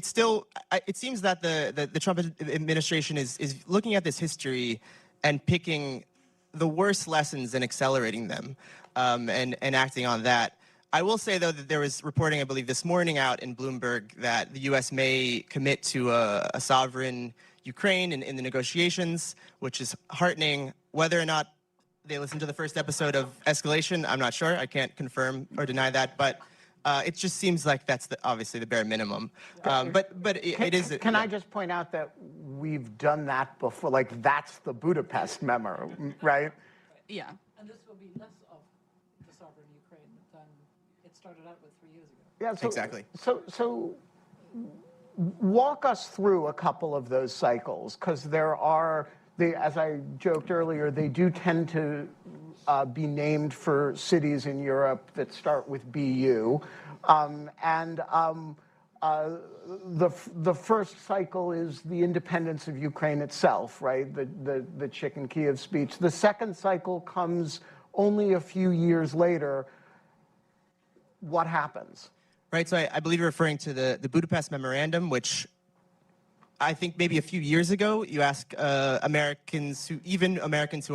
seems that the Trump administration is looking at this history and picking the worst lessons and accelerating them and acting on that. I will say, though, that there was reporting, I believe, this morning out in Bloomberg that the U.S. may commit to a sovereign Ukraine in the negotiations, which is heartening. Whether or not they listened to the first episode of Escalation, I'm not sure. I can't confirm or deny that, but it just seems like that's obviously the bare minimum. But it is. Can I just point out that we've done that before? Like, that's the Budapest memo, right? Yeah. And this will be less of the sovereign Ukraine than it started out with 3 years ago. Yeah, so, exactly. So walk us through a couple of those cycles, because there are, as I joked earlier, they do tend to be named for cities in Europe that start with BU. The first cycle is the independence of Ukraine itself, right? The Chicken Kyiv speech. The second cycle comes only a few years later. What happens? Right, so I believe you're referring to the Budapest Memorandum, which I think maybe a few years ago, you ask Americans who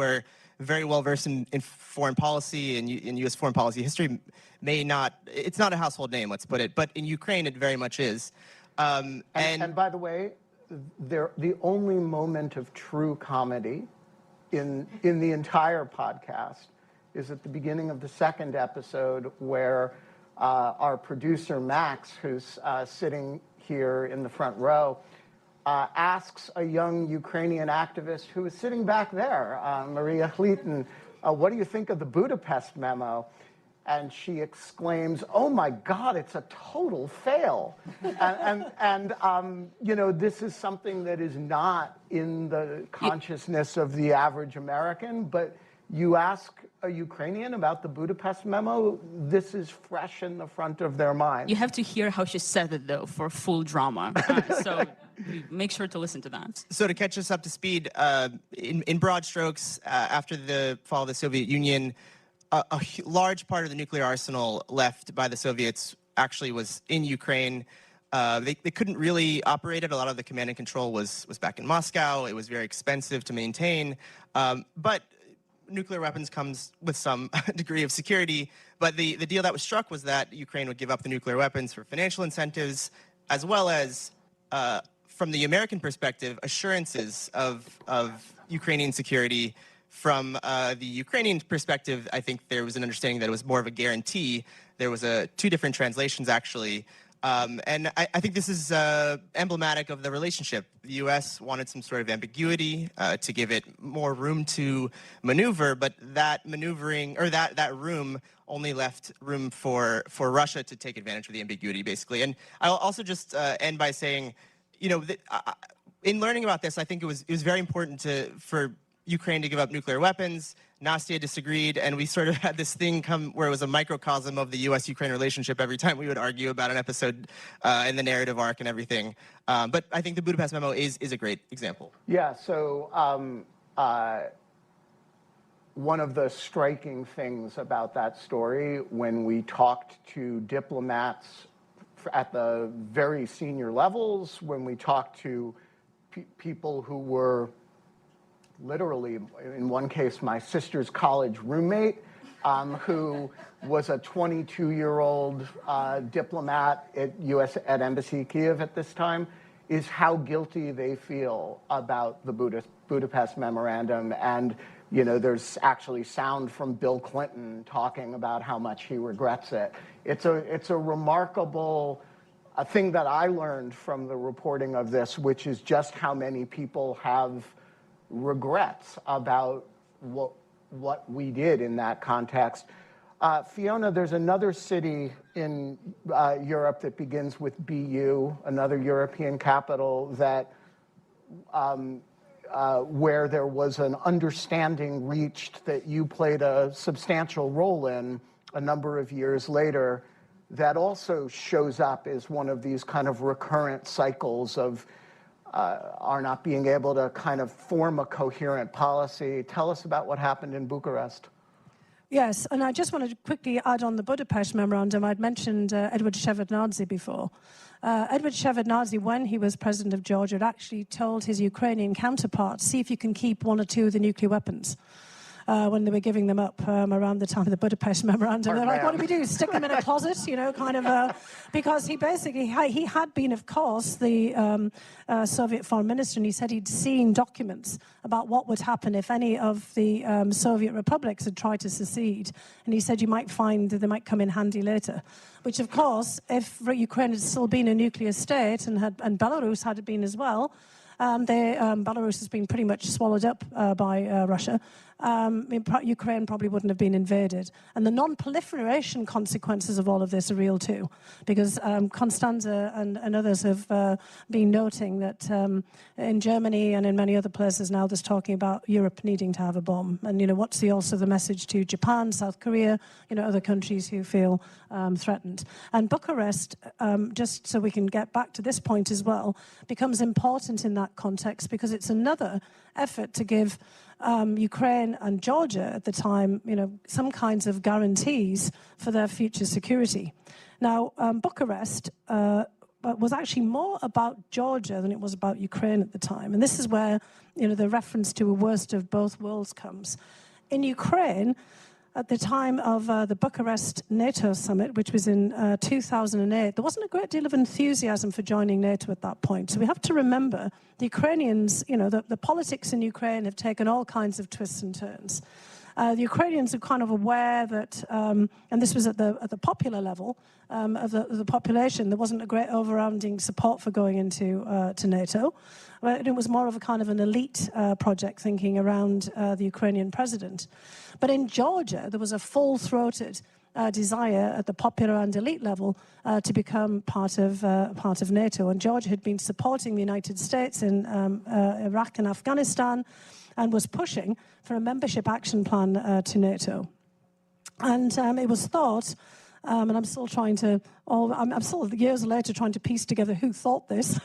are very well versed in foreign policy and in U.S. foreign policy history it's not a household name, let's put it, but in Ukraine it very much is. And by the way, the only moment of true comedy in the entire podcast is at the beginning of the second episode, where our producer Max, who's sitting here in the front row, asks a young Ukrainian activist who is sitting back there, Maria Hlitin, what do you think of the Budapest memo? and she exclaims, "Oh my God, it's a total fail." You know, this is something that is not in the consciousness of the average American, but you ask a Ukrainian about the Budapest memo, this is fresh in the front of their mind. You have to hear how she said it, though, for full drama. So make sure to listen to that. So to catch us up to speed, in broad strokes, after the fall of the Soviet Union, a large part of the nuclear arsenal left by the Soviets actually was in Ukraine. They couldn't really operate it. A lot of the command and control was back in Moscow. It was very expensive to maintain. But nuclear weapons comes with some degree of security. But the deal that was struck was that Ukraine would give up the nuclear weapons for financial incentives, as well as, from the American perspective, assurances of Ukrainian security. From the Ukrainian perspective, I think there was an understanding that it was more of a guarantee. There was two different translations, actually. And I think this is emblematic of the relationship. The U.S. wanted some sort of ambiguity to give it more room to maneuver, but that maneuvering, or that room only left room for Russia to take advantage of the ambiguity, basically. And I'll also just end by saying, you know, in learning about this, I think it was very important for Ukraine to give up nuclear weapons. Nastya disagreed, and we sort of had this thing come where it was a microcosm of the U.S.-Ukraine relationship every time we would argue about an episode in the narrative arc and everything. But I think the Budapest memo is a great example. Yeah, so one of the striking things about that story, when we talked to diplomats at the very senior levels, when we talked to people who were literally, in one case, my sister's college roommate, who was a 22-year-old diplomat at Embassy Kyiv at this time, is how guilty they feel about the Budapest Memorandum. And, you know, there's actually sound from Bill Clinton talking about how much he regrets it. It's a remarkable thing that I learned from the reporting of this, which is just how many people have regrets about what we did in that context. Fiona, there's another city in Europe that begins with BU, another European capital that where there was an understanding reached that you played a substantial role in a number of years later, that also shows up as one of these kind of recurrent cycles of are not being able to kind of form a coherent policy. Tell us about what happened in Bucharest. Yes, and I just wanted to quickly add on the Budapest Memorandum. I'd mentioned Edward Shevardnadze before. Edward Shevardnadze, when he was president of Georgia, had actually told his Ukrainian counterparts, see if you can keep one or two of the nuclear weapons. When they were giving them up around the time of the Budapest Memorandum. They're like, what do we do? Stick them in a closet, you know, kind of, because he basically, he had been, of course, the Soviet foreign minister, and he said he'd seen documents about what would happen if any of the Soviet republics had tried to secede. And he said you might find that they might come in handy later. Which, of course, if Ukraine had still been a nuclear state, and Belarus had been as well, Belarus has been pretty much swallowed up by Russia. Ukraine probably wouldn't have been invaded. And the non-proliferation consequences of all of this are real too, because Constanza and others have been noting that in Germany and in many other places now there's talking about Europe needing to have a bomb. And, you know, what's also the message to Japan, South Korea, you know, other countries who feel threatened. And Bucharest, just so we can get back to this point as well, becomes important in that context because it's another effort to give Ukraine and Georgia at the time, you know, some kinds of guarantees for their future security. Now, Bucharest was actually more about Georgia than it was about Ukraine at the time. And this is where, you know, the reference to a worst of both worlds comes. In Ukraine, at the time of the Bucharest NATO summit, which was in 2008, there wasn't a great deal of enthusiasm for joining NATO at that point. So we have to remember the Ukrainians, you know, the politics in Ukraine have taken all kinds of twists and turns. The Ukrainians are kind of aware that, and this was at the popular level of the population, there wasn't a great overrounding support for going into to NATO. It was more of a kind of an elite project thinking around the Ukrainian president. But in Georgia, there was a full-throated desire at the popular and elite level to become part of NATO. And Georgia had been supporting the United States in Iraq and Afghanistan, and was pushing for a membership action plan to NATO. And it was thought, and I'm still trying to, I'm still years later trying to piece together who thought this,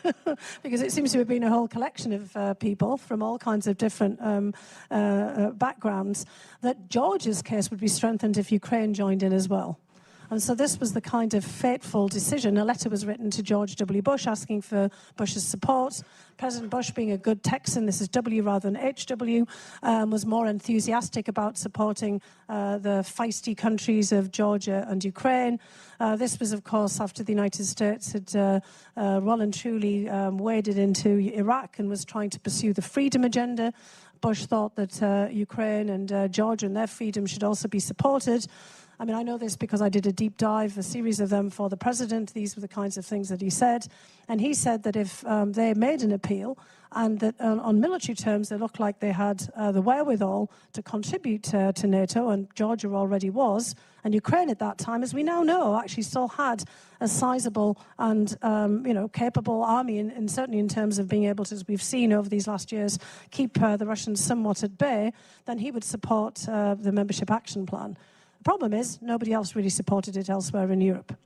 because it seems to have been a whole collection of people from all kinds of different backgrounds, that Georgia's case would be strengthened if Ukraine joined in as well. And so this was the kind of fateful decision. A letter was written to George W. Bush asking for Bush's support. President Bush, being a good Texan, this is W rather than HW, was more enthusiastic about supporting the feisty countries of Georgia and Ukraine. This was, of course, after the United States had well and truly waded into Iraq and was trying to pursue the freedom agenda. Bush thought that Ukraine and Georgia and their freedom should also be supported. I mean, I know this because I did a deep dive, a series of them for the president. These were the kinds of things that he said. And he said that if they made an appeal and that on military terms they looked like they had the wherewithal to contribute to NATO, and Georgia already was, and Ukraine at that time, as we now know, actually still had a sizable and capable army, and certainly in terms of being able to, as we've seen over these last years, keep the Russians somewhat at bay, then he would support the membership action plan. The problem is, nobody else really supported it elsewhere in Europe.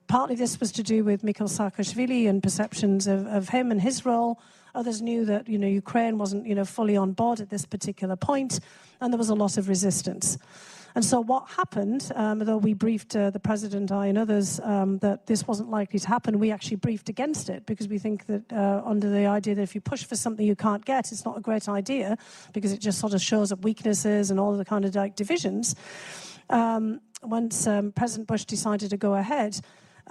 Partly this was to do with Mikhail Saakashvili and perceptions of him and his role. Others knew that, Ukraine wasn't, fully on board at this particular point, and there was a lot of resistance. And so what happened, though we briefed the President, I and others, that this wasn't likely to happen, we actually briefed against it, because we think that under the idea that if you push for something you can't get, it's not a great idea, because it just sort of shows up weaknesses and all the kind of divisions. Once President Bush decided to go ahead,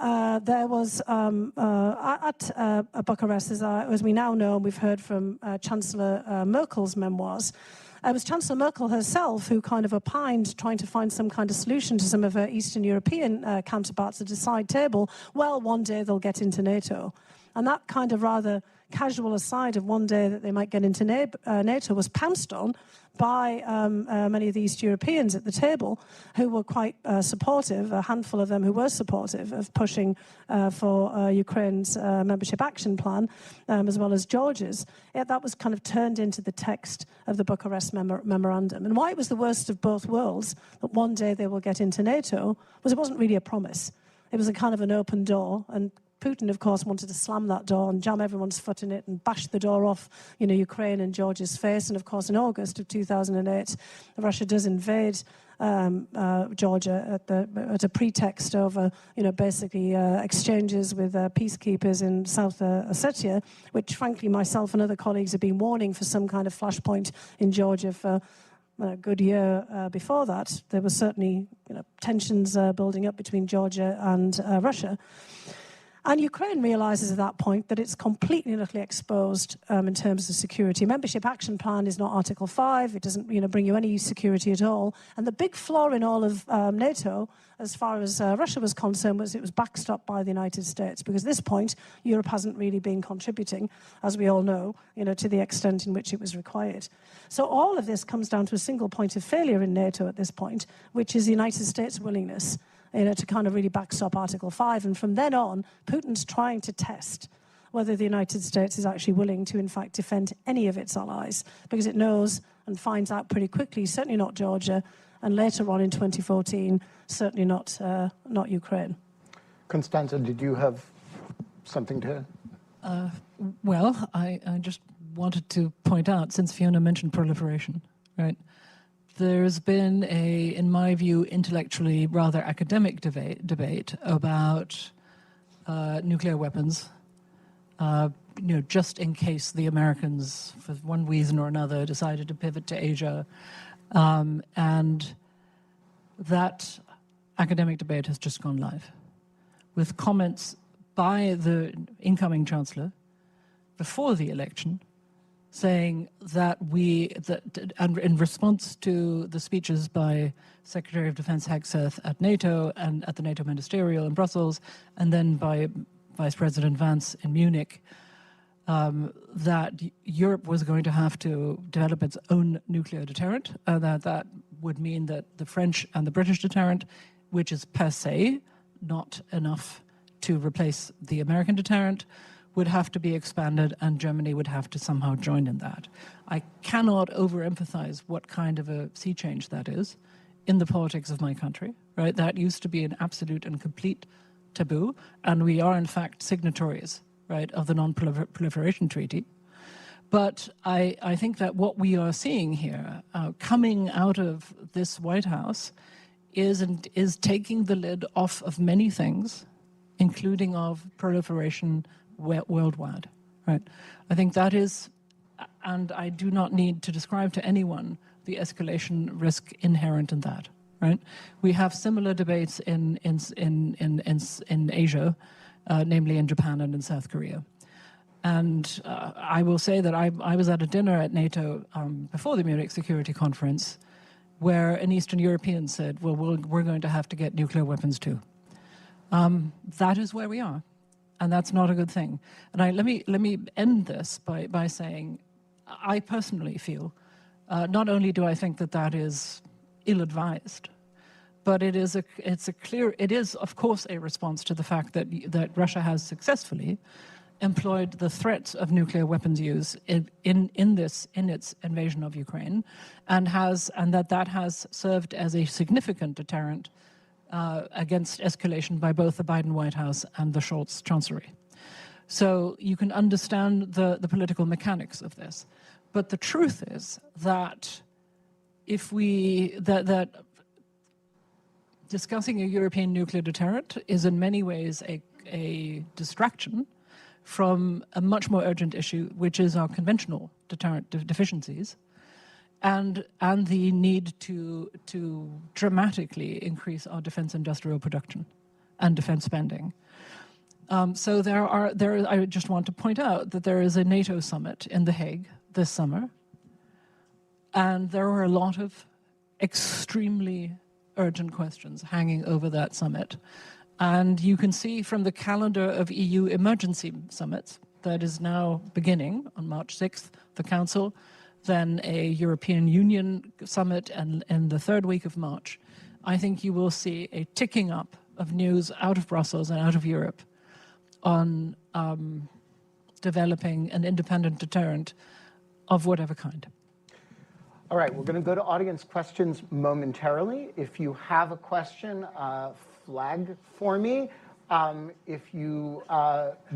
there was at Bucharest, as we now know, and we've heard from Chancellor Merkel's memoirs, it was Chancellor Merkel herself who kind of opined, trying to find some kind of solution to some of her Eastern European counterparts at a side table. Well, one day they'll get into NATO. And that kind of rather casual aside of one day that they might get into NATO was pounced on by many of the East Europeans at the table, who were quite supportive, a handful of them who were supportive of pushing for Ukraine's membership action plan, as well as Georgia's. Yet that was kind of turned into the text of the Bucharest memorandum. And why it was the worst of both worlds, that one day they will get into NATO, was it wasn't really a promise. It was a kind of an open door, and Putin, of course, wanted to slam that door and jam everyone's foot in it and bash the door off, Ukraine and Georgia's face. And, of course, in August of 2008, Russia does invade Georgia at a pretext over, basically exchanges with peacekeepers in South Ossetia, which, frankly, myself and other colleagues have been warning for some kind of flashpoint in Georgia for a good year before that. There were certainly tensions building up between Georgia and Russia. And Ukraine realises at that point that it's completely and utterly exposed in terms of security. Membership Action Plan is not Article 5. It doesn't bring you any security at all. And the big flaw in all of NATO, as far as Russia was concerned, was it was backstopped by the United States. Because at this point, Europe hasn't really been contributing, as we all know, to the extent in which it was required. So all of this comes down to a single point of failure in NATO at this point, which is the United States' willingness to kind of really backstop Article 5. And from then on, Putin's trying to test whether the United States is actually willing to, in fact, defend any of its allies, because it knows and finds out pretty quickly, certainly not Georgia, and later on in 2014, certainly not Ukraine. Constanza, did you have something to add? Well, I just wanted to point out, since Fiona mentioned proliferation, right? There's been in my view, intellectually rather academic debate about nuclear weapons, just in case the Americans, for one reason or another, decided to pivot to Asia. And that academic debate has just gone live, with comments by the incoming chancellor before the election, saying that and in response to the speeches by Secretary of Defense Hegseth at NATO and at the NATO Ministerial in Brussels, and then by Vice President Vance in Munich, that Europe was going to have to develop its own nuclear deterrent, that would mean that the French and the British deterrent which is per se not enough to replace the American deterrent, would have to be expanded, and Germany would have to somehow join in that. I cannot overemphasize what kind of a sea change that is in the politics of my country, right? That used to be an absolute and complete taboo, and we are in fact signatories, right, of the Non-Proliferation Treaty. But I think that what we are seeing here, coming out of this White House, is taking the lid off of many things, including of proliferation worldwide, right? I think that is, and I do not need to describe to anyone the escalation risk inherent in that, right? We have similar debates in Asia, namely in Japan and in South Korea. And I will say that I was at a dinner at NATO before the Munich Security Conference, where an Eastern European said, well, we're going to have to get nuclear weapons too. That is where we are, and that's not a good thing. And let me end this by saying, I personally feel, not only do I think that that is ill-advised, but it is of course a response to the fact that Russia has successfully employed the threat of nuclear weapons use in its invasion of Ukraine, and that has served as a significant deterrent against escalation by both the Biden White House and the Scholz Chancellery. So you can understand the political mechanics of this. But the truth is that that discussing a European nuclear deterrent is in many ways a distraction from a much more urgent issue, which is our conventional deterrent deficiencies, and the need to dramatically increase our defense industrial production and defense spending. So I just want to point out that there is a NATO summit in The Hague this summer, and there are a lot of extremely urgent questions hanging over that summit. And you can see from the calendar of EU emergency summits that is now beginning on March 6th, the Council, then a European Union summit, and in the third week of March, I think you will see a ticking up of news out of Brussels and out of Europe on developing an independent deterrent of whatever kind. All right, we're going to go to audience questions momentarily. If you have a question, flag for me. If you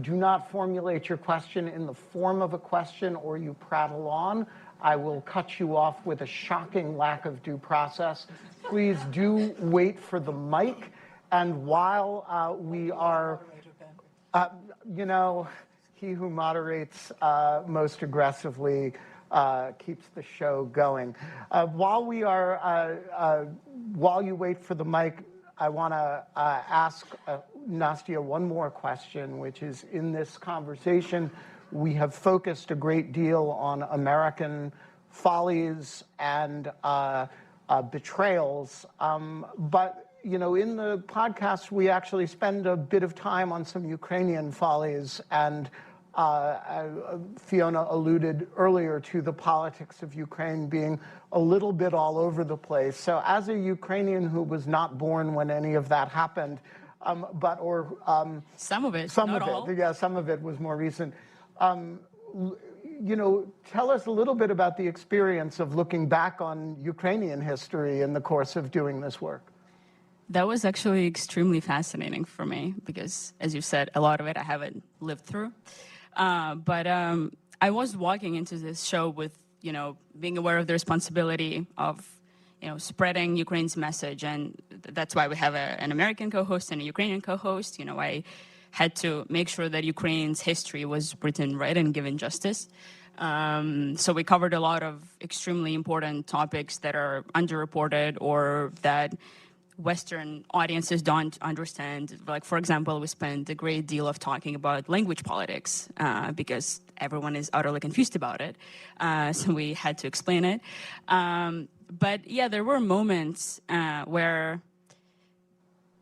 do not formulate your question in the form of a question, or you prattle on, I will cut you off with a shocking lack of due process. Please do wait for the mic. And while we are, he who moderates most aggressively keeps the show going. While you wait for the mic, I want to ask Nastya one more question, which is, in this conversation, we have focused a great deal on American follies and betrayals. But, in the podcast, we actually spend a bit of time on some Ukrainian follies, and Fiona alluded earlier to the politics of Ukraine being a little bit all over the place. So as a Ukrainian who was not born when any of that happened, some of it, some not of all. it, yeah, some of it was more recent. Tell us a little bit about the experience of looking back on Ukrainian history in the course of doing this work. That was actually extremely fascinating for me because, as you said, a lot of it I haven't lived through. But I was walking into this show with, being aware of the responsibility of, spreading Ukraine's message. And that's why we have an American co-host and a Ukrainian co-host. I had to make sure that Ukraine's history was written right and given justice. So we covered a lot of extremely important topics that are underreported or that Western audiences don't understand. Like, for example, we spent a great deal of talking about language politics because everyone is utterly confused about it. So we had to explain it. But yeah, there were moments where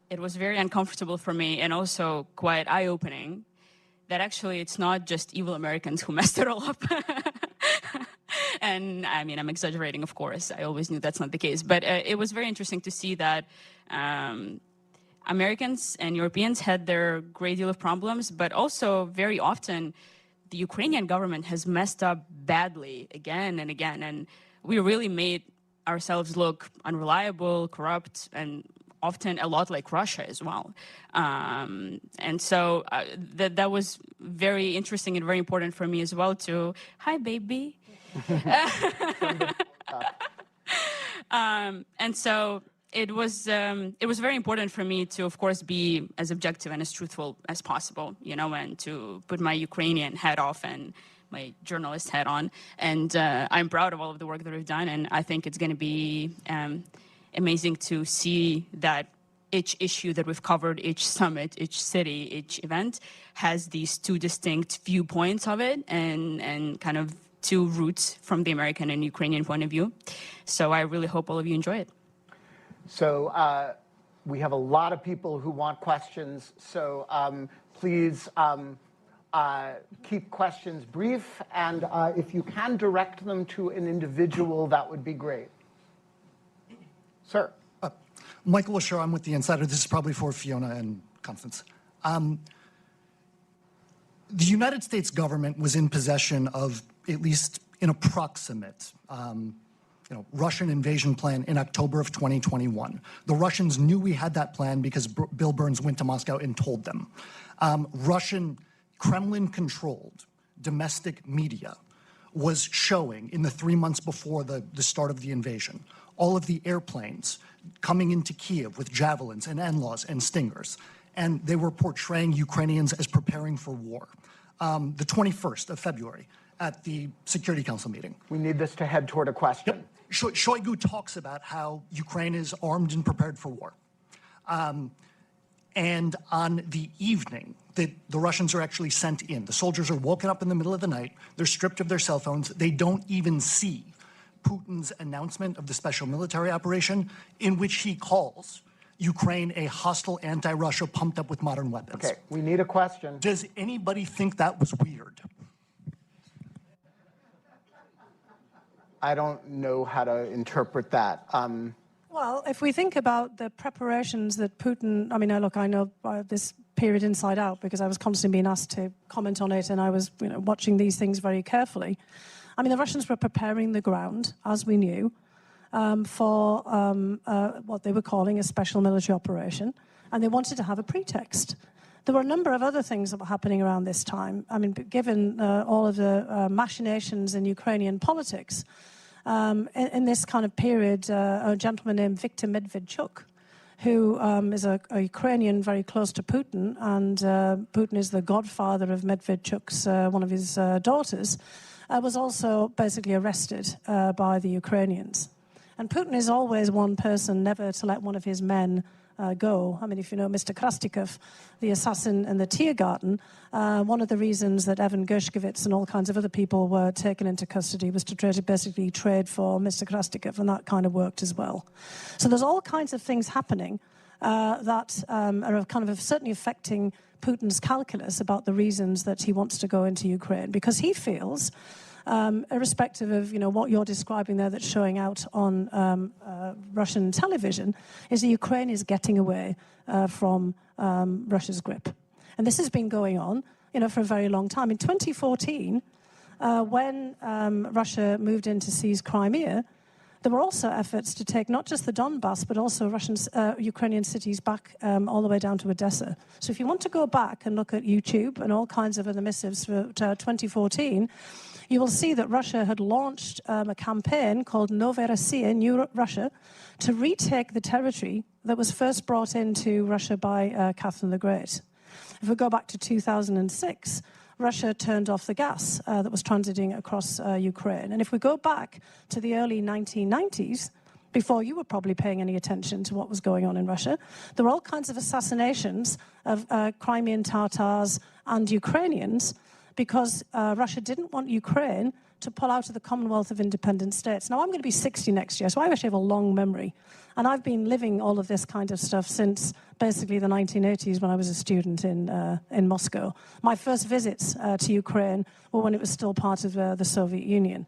it was very uncomfortable for me and also quite eye-opening that actually it's not just evil Americans who messed it all up. And I mean, I'm exaggerating, of course. I always knew that's not the case. But it was very interesting to see that Americans and Europeans had their great deal of problems, but also very often the Ukrainian government has messed up badly again and again, and we really made ourselves look unreliable, corrupt, and often a lot like Russia as well. And so that was very interesting and very important for me as well to, hi baby. And so it was very important for me to, of course, be as objective and as truthful as possible, you know, and to put my Ukrainian hat off and my journalist hat on. And I'm proud of all of the work that we've done, and I think it's going to be amazing to see that each issue that we've covered, each summit, each city, each event has these two distinct viewpoints of it and kind of two routes from the American and Ukrainian point of view. So I really hope all of you enjoy it. So we have a lot of people who want questions. So please keep questions brief. And if you can direct them to an individual, that would be great. Sir. Michael Lasher, I'm with The Insider. This is probably for Fiona and Constance. The United States government was in possession of at least an approximate Russian invasion plan in October of 2021. The Russians knew we had that plan because Bill Burns went to Moscow and told them. Russian Kremlin-controlled domestic media was showing in the 3 months before the start of the invasion all of the airplanes coming into Kiev with javelins and NLAWs and Stingers, and they were portraying Ukrainians as preparing for war. The 21st of February at the Security Council meeting. We need this to head toward a question. Yep. Shoigu talks about how Ukraine is armed and prepared for war. And on the evening that the Russians are actually sent in, the soldiers are woken up in the middle of the night, they're stripped of their cell phones, they don't even see Putin's announcement of the special military operation in which he calls Ukraine a hostile anti-Russia pumped up with modern weapons. Okay, we need a question. Does anybody think that was weird? I don't know how to interpret that. Well, if we think about the preparations that Putin, I mean, look, I know this period inside out because I was constantly being asked to comment on it, and I was watching these things very carefully. I mean, the Russians were preparing the ground, as we knew, for what they were calling a special military operation, and they wanted to have a pretext. There were a number of other things that were happening around this time. I mean, given all of the machinations in Ukrainian politics, in this kind of period, a gentleman named Viktor Medvedchuk, who is a Ukrainian very close to Putin, and Putin is the godfather of Medvedchuk's, one of his daughters, was also basically arrested by the Ukrainians. And Putin is always one person never to let one of his men go. I mean, if you know Mr. Krastikov, the assassin in the Tiergarten, one of the reasons that Evan Gershkovich and all kinds of other people were taken into custody was to basically trade for Mr. Krastikov, and that kind of worked as well. So there's all kinds of things happening that are kind of certainly affecting Putin's calculus about the reasons that he wants to go into Ukraine, because he feels, irrespective of what you're describing there that's showing out on Russian television, is that Ukraine is getting away from Russia's grip. And this has been going on for a very long time. In 2014, when Russia moved in to seize Crimea, there were also efforts to take not just the Donbass, but also Ukrainian cities back all the way down to Odessa. So if you want to go back and look at YouTube and all kinds of other missives for 2014, you will see that Russia had launched a campaign called Novaya Rossiya, New Russia, to retake the territory that was first brought into Russia by Catherine the Great. If we go back to 2006, Russia turned off the gas that was transiting across Ukraine. And if we go back to the early 1990s, before you were probably paying any attention to what was going on in Russia, there were all kinds of assassinations of Crimean Tatars and Ukrainians because Russia didn't want Ukraine to pull out of the Commonwealth of Independent States. Now, I'm going to be 60 next year, so I actually have a long memory. And I've been living all of this kind of stuff since basically the 1980s when I was a student in Moscow. My first visits to Ukraine were when it was still part of the Soviet Union.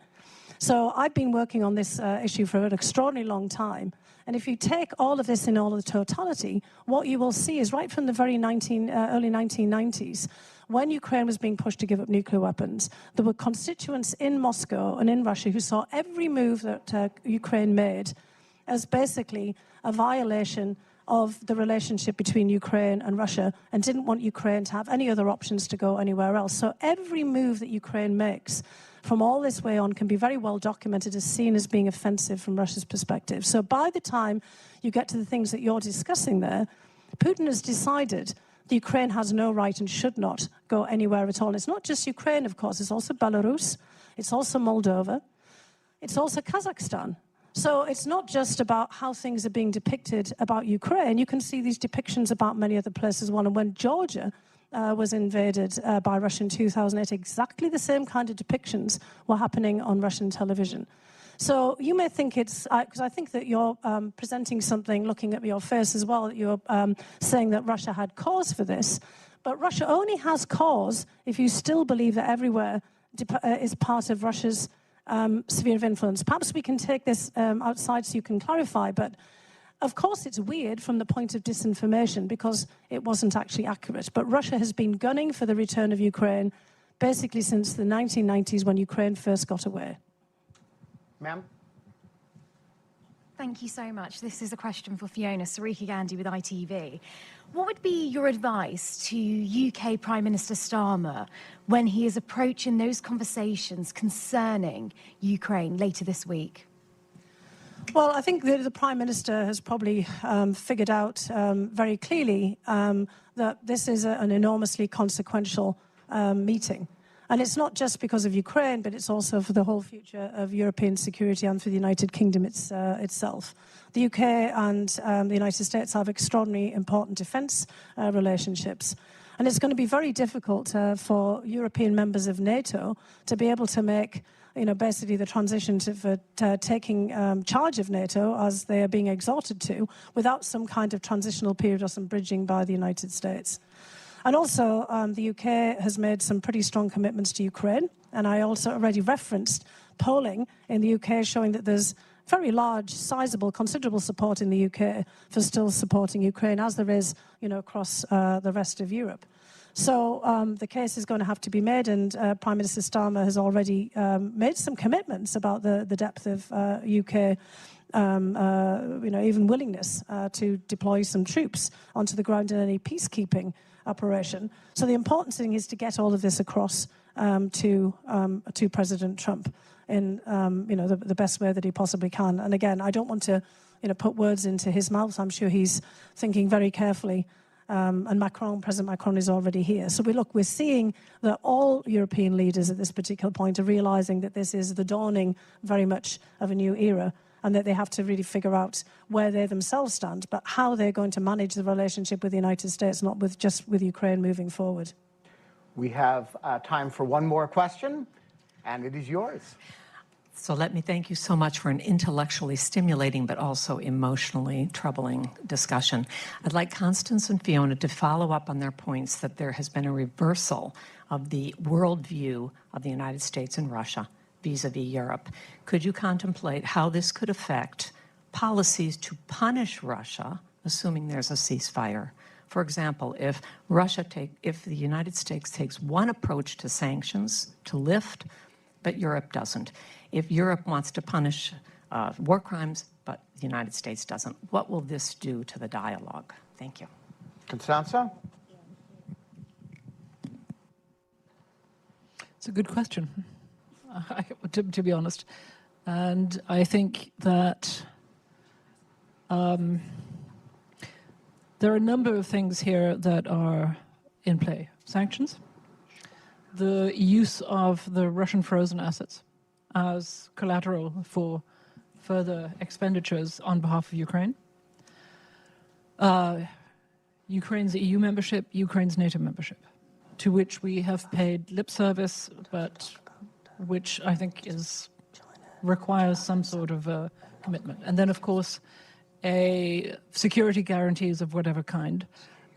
So I've been working on this issue for an extraordinarily long time. And if you take all of this in all of the totality, what you will see is right from the very early 1990s, when Ukraine was being pushed to give up nuclear weapons, there were constituents in Moscow and in Russia who saw every move that Ukraine made as basically a violation of the relationship between Ukraine and Russia and didn't want Ukraine to have any other options to go anywhere else. So every move that Ukraine makes from all this way on can be very well documented as seen as being offensive from Russia's perspective. So by the time you get to the things that you're discussing there, Putin has decided that Ukraine has no right and should not go anywhere at all. And it's not just Ukraine, of course. It's also Belarus. It's also Moldova. It's also Kazakhstan. So it's not just about how things are being depicted about Ukraine. You can see these depictions about many other places as well. And when Georgia was invaded by Russia in 2008, exactly the same kind of depictions were happening on Russian television. So you may think it's, because I think that you're presenting something, looking at your face as well, that you're saying that Russia had cause for this. But Russia only has cause if you still believe that everywhere is part of Russia's sphere of influence. Perhaps we can take this outside so you can clarify, but of course it's weird from the point of disinformation because it wasn't actually accurate. But Russia has been gunning for the return of Ukraine basically since the 1990s when Ukraine first got away. Ma'am? Thank you so much. This is a question for Fiona, Sarika Gandhi with ITV. What would be your advice to UK Prime Minister Starmer when he is approaching those conversations concerning Ukraine later this week? Well, I think the Prime Minister has probably figured out very clearly that this is an enormously consequential meeting. And it's not just because of Ukraine, but it's also for the whole future of European security and for the United Kingdom itself. The UK and the United States have extraordinarily important defence relationships. And it's going to be very difficult for European members of NATO to be able to make, basically the transition to taking charge of NATO as they are being exhorted to without some kind of transitional period or some bridging by the United States. And also, the UK has made some pretty strong commitments to Ukraine. And I also already referenced polling in the UK showing that there's very large, sizable, considerable support in the UK for still supporting Ukraine, as there is, across the rest of Europe. So the case is going to have to be made, and Prime Minister Starmer has already made some commitments about the depth of UK even willingness to deploy some troops onto the ground in any peacekeeping operation. So the important thing is to get all of this across to President Trump in the best way that he possibly can. And again, I don't want to put words into his mouth. I'm sure he's thinking very carefully. And President Macron is already here. So we're seeing that all European leaders at this particular point are realizing that this is the dawning very much of a new era, and that they have to really figure out where they themselves stand, but how they're going to manage the relationship with the United States, not just with Ukraine moving forward. We have time for one more question, and it is yours. So let me thank you so much for an intellectually stimulating but also emotionally troubling discussion. I'd like Constance and Fiona to follow up on their points that there has been a reversal of the worldview of the United States and Russia vis-a-vis Europe. Could you contemplate how this could affect policies to punish Russia, assuming there's a ceasefire? For example, if the United States takes one approach to sanctions, to lift, but Europe doesn't. If Europe wants to punish war crimes, but the United States doesn't, what will this do to the dialogue? Thank you. Constanza? It's a good question, to be honest. And I think that there are a number of things here that are in play. Sanctions, the use of the Russian frozen assets as collateral for further expenditures on behalf of Ukraine, Ukraine's EU membership, Ukraine's NATO membership, to which we have paid lip service, but which I think requires some sort of commitment. And then, of course, security guarantees of whatever kind.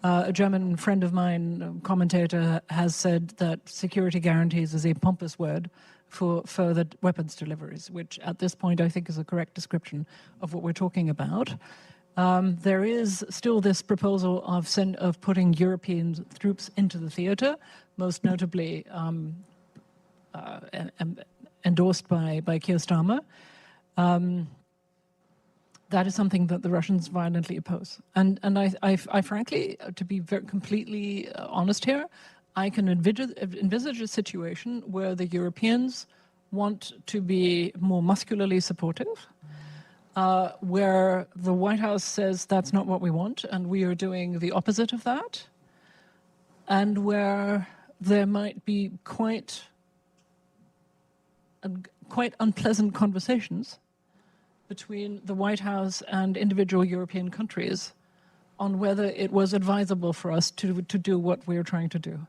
A German friend of mine, commentator, has said that security guarantees is a pompous word for further weapons deliveries, which at this point I think is a correct description of what we're talking about. There is still this proposal of putting European troops into the theater, most notably endorsed by Keir Starmer. That is something that the Russians violently oppose. And I frankly, to be completely honest here, I can envisage a situation where the Europeans want to be more muscularly supportive, where the White House says that's not what we want, and we are doing the opposite of that, and where there might be quite unpleasant conversations between the White House and individual European countries on whether it was advisable for us to do what we're trying to do.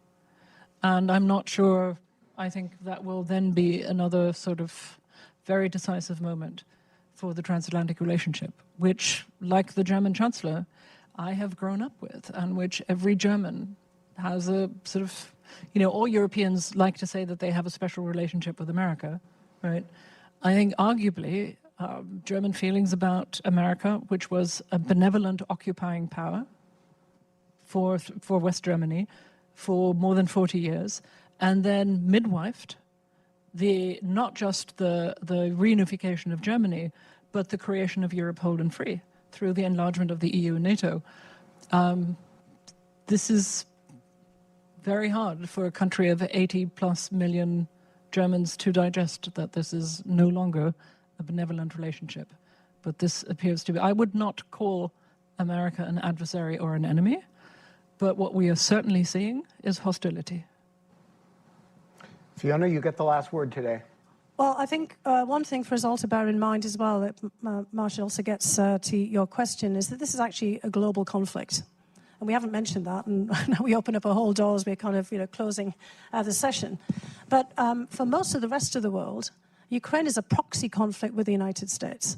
And I'm not sure, I think that will then be another sort of very decisive moment for the transatlantic relationship, which, like the German Chancellor, I have grown up with, and which every German has a sort of, all Europeans like to say that they have a special relationship with America, right? I think arguably German feelings about America, which was a benevolent occupying power for West Germany for more than 40 years, and then midwifed not just the reunification of Germany, but the creation of Europe whole and free through the enlargement of the EU and NATO. This is very hard for a country of 80+ million Germans to digest, that this is no longer a benevolent relationship. But this appears to be, I would not call America an adversary or an enemy, but what we are certainly seeing is hostility. Fiona, you get the last word today. Well, I think one thing for us all to bear in mind as well, that Marshall also gets to your question, is that this is actually a global conflict. And we haven't mentioned that, and now we open up a whole door as we're kind of closing the session. But for most of the rest of the world, Ukraine is a proxy conflict with the United States.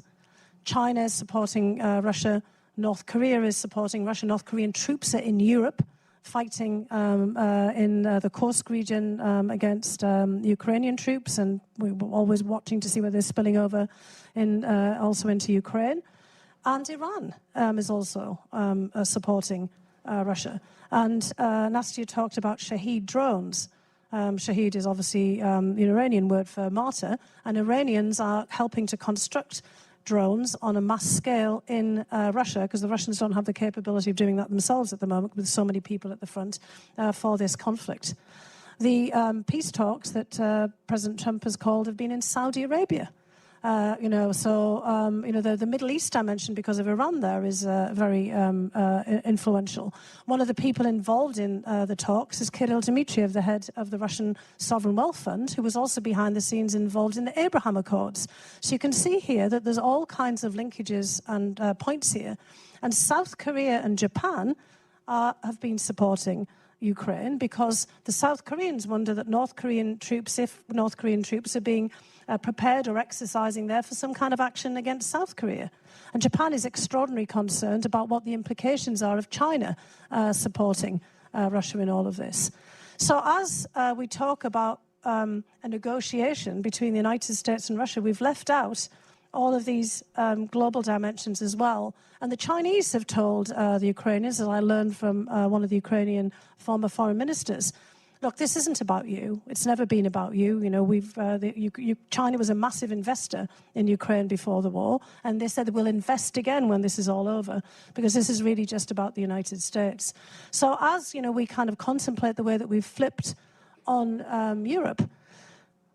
China is supporting Russia. North Korea is supporting Russia. North Korean troops are in Europe fighting in the Kursk region against Ukrainian troops, and we're always watching to see whether they're spilling over also into Ukraine. And Iran is also supporting Russia. And Nastya talked about Shahed drones. Shahed is obviously the Iranian word for martyr, and Iranians are helping to construct drones on a mass scale in Russia, because the Russians don't have the capability of doing that themselves at the moment, with so many people at the front for this conflict. The peace talks that President Trump has called have been in Saudi Arabia. The Middle East I mentioned because of Iran there is very influential. One of the people involved in the talks is Kirill Dmitriev, the head of the Russian Sovereign Wealth Fund, who was also behind the scenes involved in the Abraham Accords. So you can see here that there's all kinds of linkages and points here. And South Korea and Japan have been supporting Ukraine because the South Koreans wonder that North Korean troops, if North Korean troops are being prepared or exercising there for some kind of action against South Korea. And Japan is extraordinarily concerned about what the implications are of China supporting Russia in all of this. So as we talk about a negotiation between the United States and Russia, we've left out all of these global dimensions as well. And the Chinese have told the Ukrainians, as I learned from one of the Ukrainian former foreign ministers, look, this isn't about you. It's never been about you. China was a massive investor in Ukraine before the war, and they said we'll invest again when this is all over, because this is really just about the United States. So as we kind of contemplate the way that we've flipped on Europe,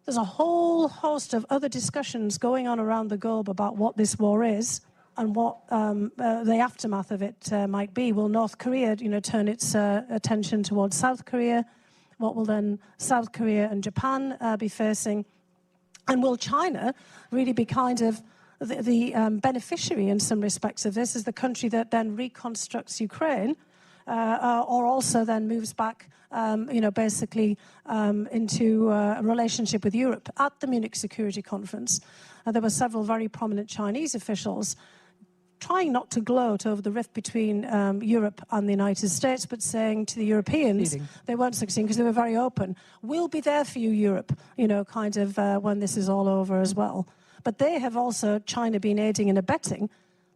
there's a whole host of other discussions going on around the globe about what this war is and what the aftermath of it might be. Will North Korea, turn its attention towards South Korea? What will then South Korea and Japan be facing? And will China really be kind of the beneficiary in some respects of this as the country that then reconstructs Ukraine, or also then moves back, basically into a relationship with Europe? At the Munich Security Conference, there were several very prominent Chinese officials trying not to gloat over the rift between Europe and the United States, but saying to the Europeans they weren't succeeding because they were very open. We'll be there for you, Europe, kind of when this is all over as well. But they have also, China, been aiding and abetting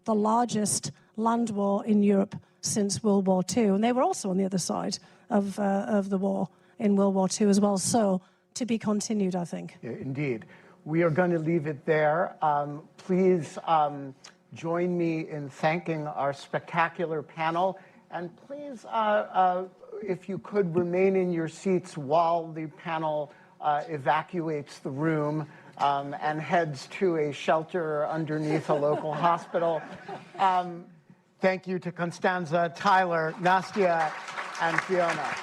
the largest land war in Europe since World War II. And they were also on the other side of the war in World War II as well. So to be continued, I think. Yeah, indeed. We are going to leave it there. Please join me in thanking our spectacular panel. And please, if you could, remain in your seats while the panel evacuates the room and heads to a shelter underneath a local hospital. Thank you to Constanza, Tyler, Nastia, and Fiona.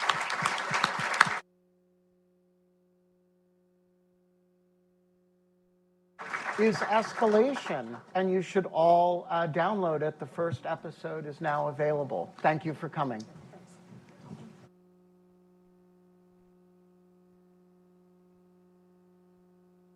Is Escalation, and you should all download it. The first episode is now available. Thank you for coming.